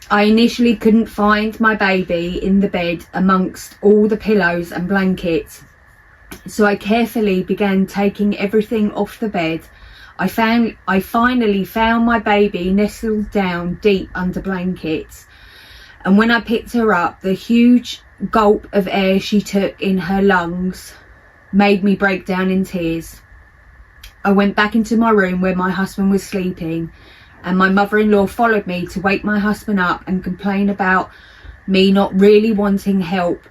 I initially couldn't find my baby in the bed amongst all the pillows and blankets, so I carefully began taking everything off the bed. I finally found my baby nestled down deep under blankets, and when I picked her up, the huge gulp of air she took in her lungs made me break down in tears. I went back into my room where my husband was sleeping, and my mother-in-law followed me to wake my husband up and complain about me not really wanting help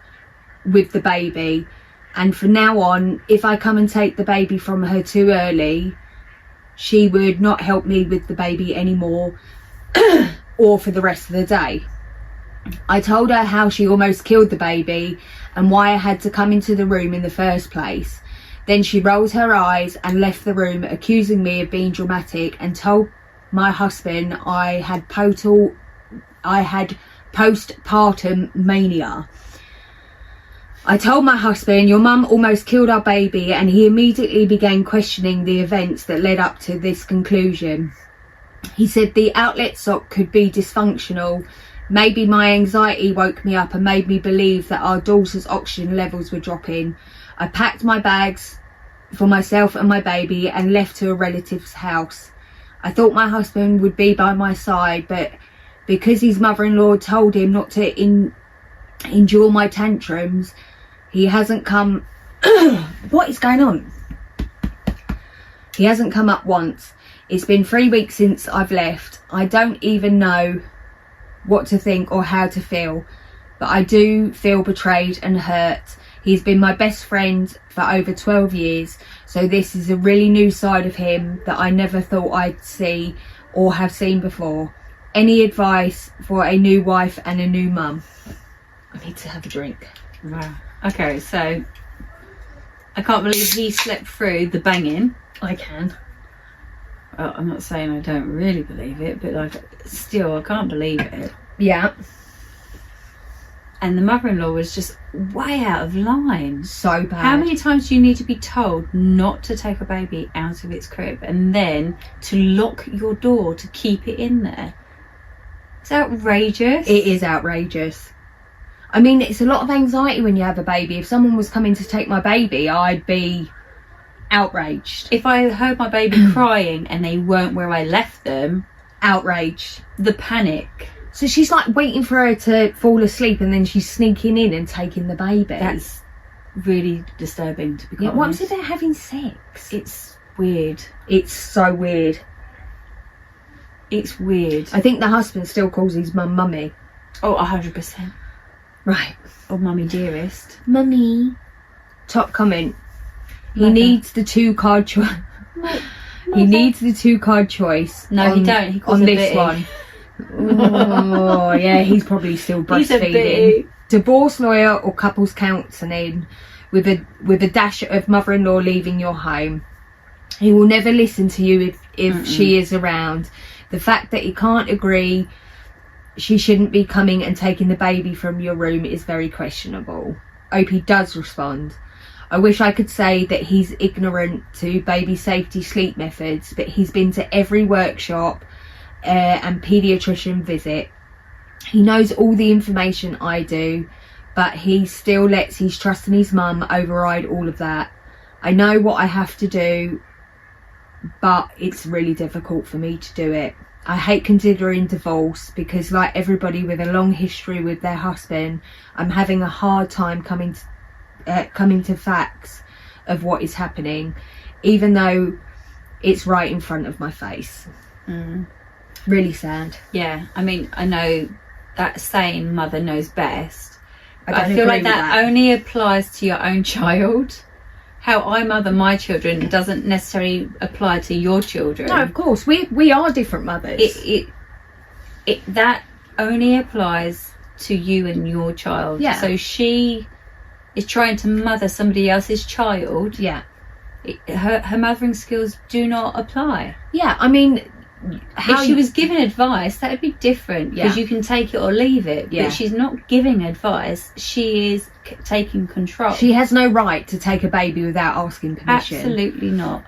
with the baby, and from now on, if I come and take the baby from her too early, she would not help me with the baby anymore or for the rest of the day. I told her how she almost killed the baby and why I had to come into the room in the first place. Then she rolled her eyes and left the room, accusing me of being dramatic, and told my husband I had postpartum mania. I told my husband, "Your mum almost killed our baby," and he immediately began questioning the events that led up to this conclusion. He said the outlet sock could be dysfunctional. Maybe my anxiety woke me up and made me believe that our daughter's oxygen levels were dropping. I packed my bags for myself and my baby and left to a relative's house. I thought my husband would be by my side, but because his mother-in-law told him not to endure my tantrums, he hasn't come. What is going on? He hasn't come up once. It's been 3 weeks since I've left. I don't even know what to think or how to feel, but I do feel betrayed and hurt. He's been my best friend for over 12 years, so this is a really new side of him that I never thought I'd see or have seen before. Any advice for a new wife and a new mum? I need to have a drink. Wow. Okay, so I can't believe he slept through the banging. I can. Well, I'm not saying I don't really believe it, but like, still, I can't believe it. Yeah. And the mother-in-law was just way out of line. So bad. How many times do you need to be told not to take a baby out of its crib and then to lock your door to keep it in there? It's outrageous. It is outrageous. I mean, it's a lot of anxiety when you have a baby. If someone was coming to take my baby, I'd be outraged. If I heard my baby crying and they weren't where I left them, Outraged. the panic. So she's like waiting for her to fall asleep and then she's sneaking in and taking the baby. That's really disturbing, to be quite What honest. if they're having sex? It's weird. It's so weird. It's weird. I think the husband still calls his mum mummy. Oh, 100%. Right. Oh, mummy dearest. Mummy. Top comment. He Mother. needs the 2-card choice. He needs the 2-card choice. No, he don't. He calls on it this bitty. one. Oh, yeah, he's probably still He's a breastfeeding. bitty. Divorce lawyer or couples counselling with a dash of mother-in-law leaving your home. He will never listen to you if she is around. The fact that he can't agree she shouldn't be coming and taking the baby from your room is very questionable. Opie does respond. I wish I could say that he's ignorant to baby safety sleep methods, but he's been to every workshop and paediatrician visit. He knows all the information I do, but he still lets his trust in his mum override all of that. I know what I have to do, but it's really difficult for me to do it. I hate considering divorce because, like everybody with a long history with their husband, I'm having a hard time coming to facts of what is happening, even though it's right in front of my face. Really sad. Yeah, I mean, I know that saying "mother knows best," but I don't feel agree like with that only applies to your own child. How I mother my children doesn't necessarily apply to your children. No, of course, we are different mothers. That only applies to you and your child. Yeah. So she is trying to mother somebody else's child. Yeah. Her mothering skills do not apply. Yeah, I mean, if she was given advice, that would be different, because you can take it or leave it. Yeah. But she's not giving advice. She is taking control. She has no right to take a baby without asking permission. Absolutely not.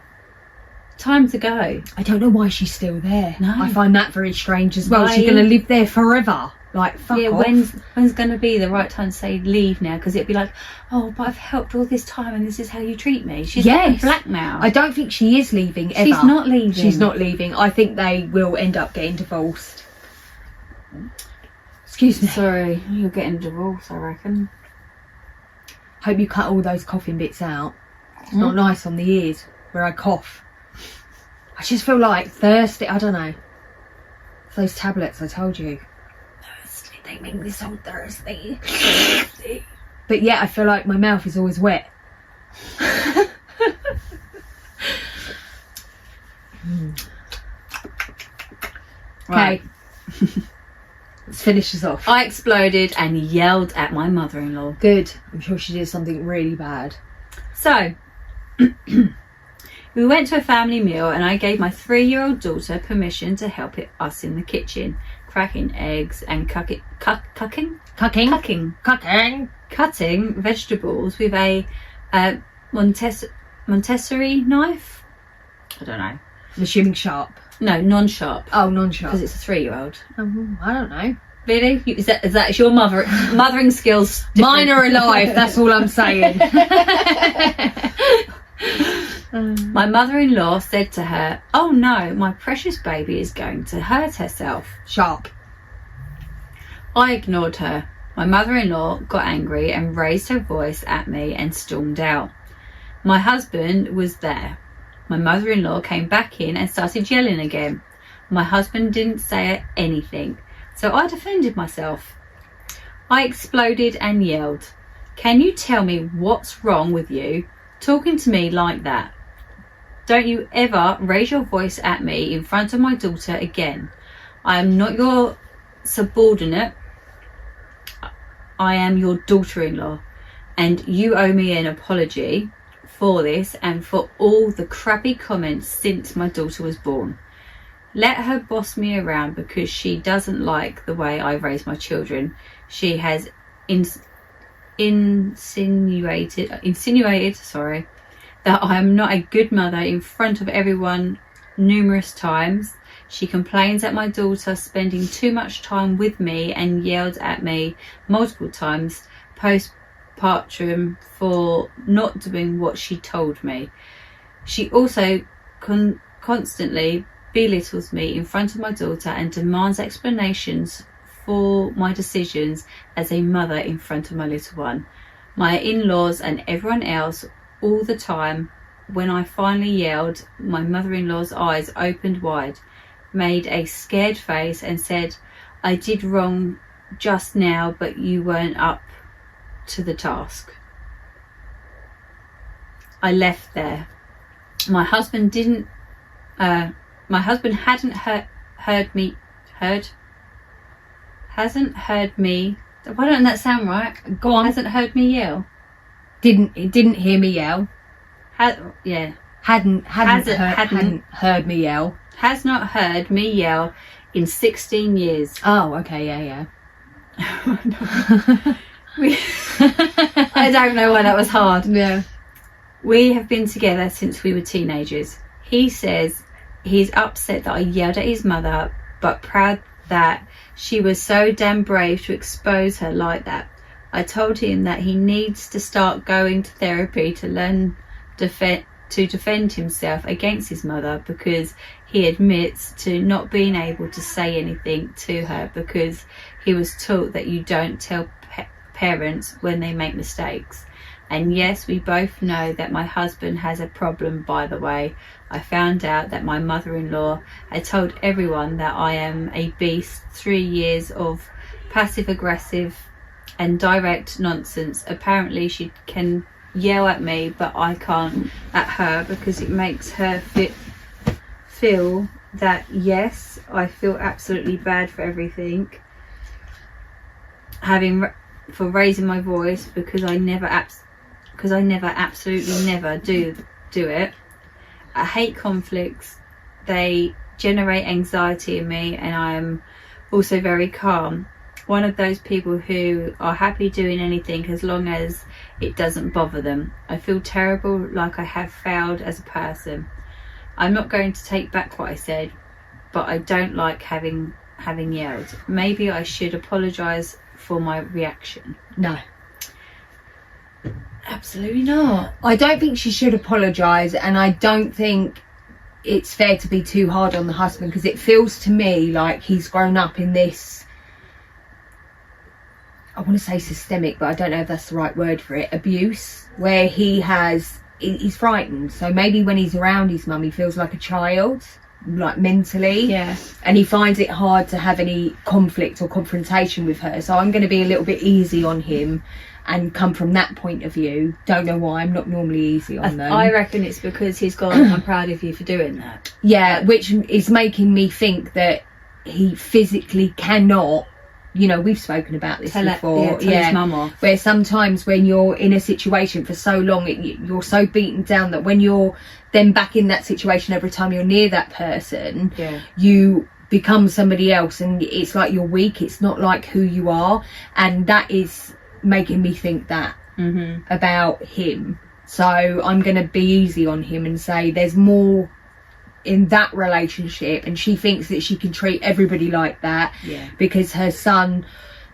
Time to go. I don't know why she's still there. No. I find that very strange as well. Why? She's going to live there forever. Like, fuck Yeah, off. when's going to be the right time to say leave now? Because it'd be like, oh, but I've helped all this time and this is how you treat me. She's Yes. blackmail. I don't think she is leaving ever. She's not leaving. She's not leaving. I think they will end up getting divorced. Excuse me. Sorry, you're getting divorced, I reckon. Hope you cut all those coughing bits out. It's not nice on the ears where I cough. I just feel like thirsty. I don't know. It's those tablets I told you. Thirsty. They make me so thirsty. But yeah, I feel like my mouth is always wet. Right. Okay. Let's finish this off. I exploded and yelled at my mother-in-law. Good. I'm sure she did something really bad. So, we went to a family meal and I gave my 3-year-old daughter permission to help us in the kitchen, cracking eggs and cutting vegetables with a Montessori knife. I don't know. I'm assuming sharp. No, non-sharp. Oh, non-sharp. Because it's a 3-year-old. Oh, I don't know. Really? Is that your mothering skills? Different? Mine are alive, that's all I'm saying. My mother-in-law said to her, "Oh no, my precious baby is going to hurt herself." Sharp. I ignored her. My mother-in-law got angry and raised her voice at me and stormed out. My husband was there. My mother-in-law came back in and started yelling again. My husband didn't say anything, so I defended myself. I exploded and yelled, "Can you tell me what's wrong with you talking to me like that? Don't you ever raise your voice at me in front of my daughter again. I am not your subordinate. I am your daughter-in-law, and you owe me an apology for this and for all the crappy comments since my daughter was born. Let her boss me around because she doesn't like the way I raise my children. She has insinuated that I am not a good mother in front of everyone numerous times. She complains at my daughter spending too much time with me and yelled at me multiple times postpartum for not doing what she told me. She also constantly belittles me in front of my daughter and demands explanations for my decisions as a mother in front of my little one, my in-laws and everyone else all the time. When I finally yelled, my mother-in-law's eyes opened wide, made a scared face and said, "I did wrong just now, but you weren't up to the task." I left there. My husband hasn't heard me. Why don't that sound right? Go on. Hasn't heard me yell. Didn't hear me yell. hadn't Hadn't. heard me yell. Has not heard me yell in 16 years. Oh, okay, yeah. I don't know why that was hard. Yeah. We have been together since we were teenagers. He says he's upset that I yelled at his mother, but proud that she was so damn brave to expose her like that. I told him that he needs to start going to therapy to learn to defend himself against his mother, because he admits to not being able to say anything to her because he was taught that you don't tell parents when they make mistakes. And yes, we both know that my husband has a problem. By the way, I found out that my mother-in-law had told everyone that I am a beast. 3 years of passive-aggressive and direct nonsense. Apparently she can yell at me, but I can't at her because it makes her feel that, yes, I feel absolutely bad for everything, for raising my voice, because I never absolutely never do it. I hate conflicts. They generate anxiety in me, and I am also very calm. One of those people who are happy doing anything as long as it doesn't bother them. I feel terrible, like I have failed as a person. I'm not going to take back what I said, but I don't like having yelled. Maybe I should apologise for my reaction. No. Absolutely not. I don't think she should apologise, and I don't think it's fair to be too hard on the husband, because it feels to me like he's grown up in this, I want to say systemic, but I don't know if that's the right word for it, abuse, where he's frightened. So maybe when he's around his mum, he feels like a child, like mentally. Yeah. And he finds it hard to have any conflict or confrontation with her. So I'm going to be a little bit easy on him and come from that point of view. Don't know why, I'm not normally easy on them. I reckon it's because he's gone, I'm proud of you for doing that. Yeah, which is making me think that he physically cannot, we've spoken about this before. Tell his mum off. Where sometimes when you're in a situation for so long, you're so beaten down that when you're then back in that situation, every time you're near that person, you become somebody else, and it's like you're weak. It's not like who you are, and that is making me think that about him. So I'm going to be easy on him and say there's more in that relationship, and she thinks that she can treat everybody like that because her son,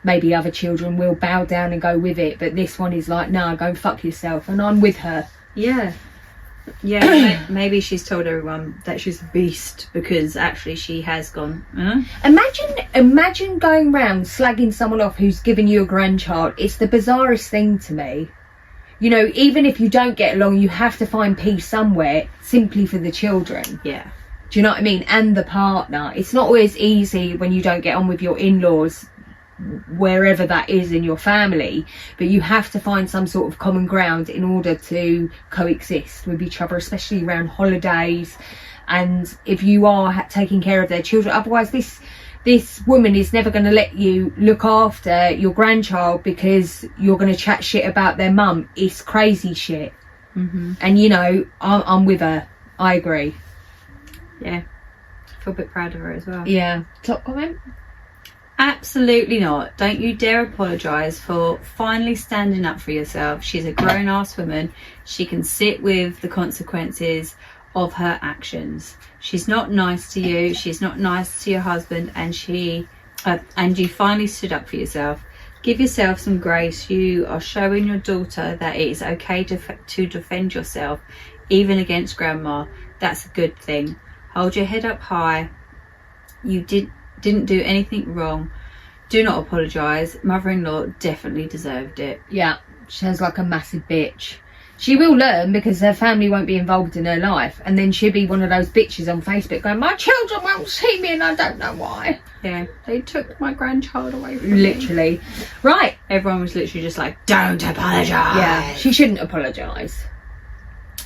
maybe other children, will bow down and go with it, but this one is like, no, go and fuck yourself, and I'm with her. Maybe she's told everyone that she's a beast because actually she has gone, Imagine going round slagging someone off who's given you a grandchild. It's the bizarrest thing to me. Even if you don't get along, you have to find peace somewhere simply for the children. Yeah. Do you know what I mean? And the partner. It's not always easy when you don't get on with your in-laws, wherever that is in your family, but you have to find some sort of common ground in order to coexist with each other, especially around holidays, and if you are taking care of their children. Otherwise this woman is never going to let you look after your grandchild because you're going to chat shit about their mum. It's crazy shit. And I'm with her. I agree. I feel a bit proud of her as well. Top comment? Absolutely not. Don't you dare apologise for finally standing up for yourself. She's a grown-ass woman. She can sit with the consequences of her actions. She's not nice to you. She's not nice to your husband, and you finally stood up for yourself. Give yourself some grace. You are showing your daughter that it is okay to defend yourself, even against grandma. That's a good thing. Hold your head up high. You didn't do anything wrong. Do not apologise. Mother-in-law definitely deserved it. Yeah, she sounds like a massive bitch. She will learn because her family won't be involved in her life, and then she'll be one of those bitches on Facebook going, my children won't see me and I don't know why. Yeah, they took my grandchild away from me. Literally. Right. Everyone was literally just like, don't apologise. Yeah, she shouldn't apologise.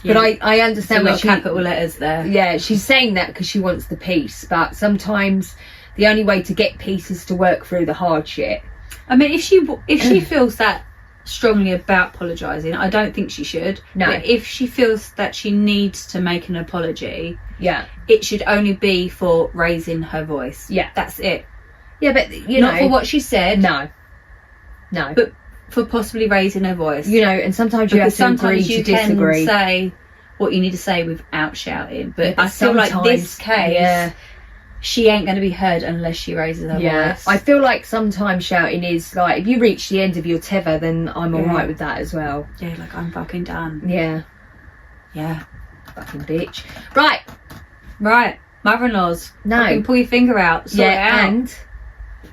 Yeah. But I understand what what capital letters there. Yeah, she's saying that because she wants the peace, but sometimes the only way to get peace is to work through the hard shit. I mean, if she feels that strongly about apologising. I don't think she should. No. But if she feels that she needs to make an apology, Yeah. it should only be for raising her voice. Yeah. That's it. Yeah, but you Not know, for what she said, no, but for possibly raising her voice. you know, and sometimes you have Because to agree sometimes you to disagree. can say what you need to say without shouting. But Yeah, but I feel like this sometimes- case, yeah. she ain't going to be heard unless she raises her Yeah, voice. I feel like sometimes shouting is like, if you reach the end of your tether, then I'm Yeah. alright with that as well. Yeah, like, I'm fucking done. Yeah, Yeah. fucking bitch. Right, Right. Mother-in-laws. No. Fucking pull your finger out. Sort it yeah, out. and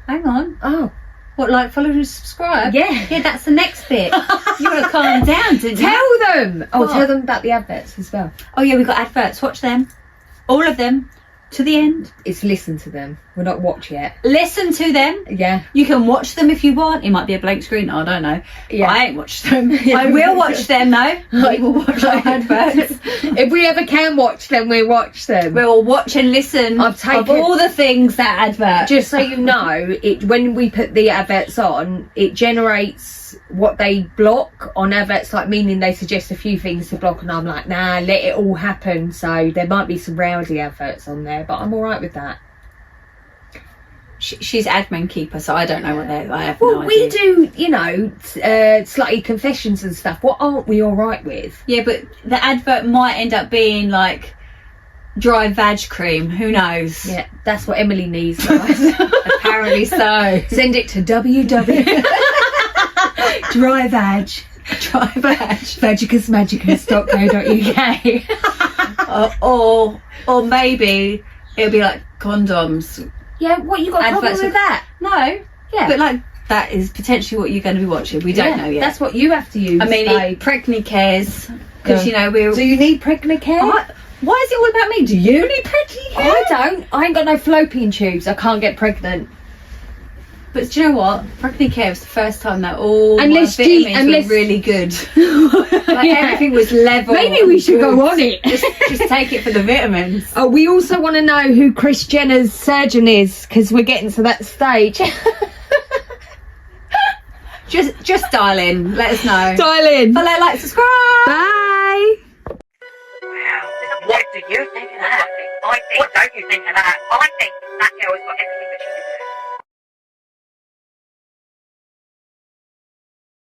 Hang on. oh, What, like, follow and subscribe? Yeah. Yeah, that's the next bit. You want to calm down, didn't you? tell them. Oh, What? tell them about the adverts as well. Oh, yeah, we've got adverts. Watch them. All of them. To the end. It's listen to them. We're not watch yet. Listen to them. Yeah, You can watch them if you want. It might be a blank screen. I don't know. Yeah. But I ain't watched them. I will watch them though. I will watch our adverts. if we ever can watch them, we'll watch them. We'll watch and listen I've taken- of all the things that advert. Just so you know, it when we put the adverts on, it generates what they block on adverts, like meaning they suggest a few things to block, and I'm like, nah, let it all happen. So there might be some rowdy adverts on there, but I'm all right with that. She's admin keeper, so I don't know what they're. I have Well, no we idea. do, you know, slutty confessions and stuff. What aren't we all right with? Yeah, but the advert might end up being like dry vag cream. Who knows? Yeah, that's what Emily needs, guys. Apparently so. Send it to www. Dry vag. Dry vag. Vagicusmagicus.co.uk. or maybe it'll be like condoms. Yeah, what you got a problem Adverts with of- that? No. Yeah. But like that is potentially what you're going to be watching. We don't know yet. That's what you have to use. I mean, babe. Pregnant cares because you know we're. Do you need pregnant care? Why is it all about me? Do you need pregnant care? I don't. I ain't got no fallopian tubes. I can't get pregnant. But do you know what? Pregnant care was the first time that all Unless my G- vitamins unless- were really good. Like Yeah. everything was level. Maybe we should good. go on it. Just take it for the vitamins. Oh, we also want to know who Kris Jenner's surgeon is, because we're getting to that stage. Just dial in. Let us know. Dial in. Follow, like, subscribe. Bye.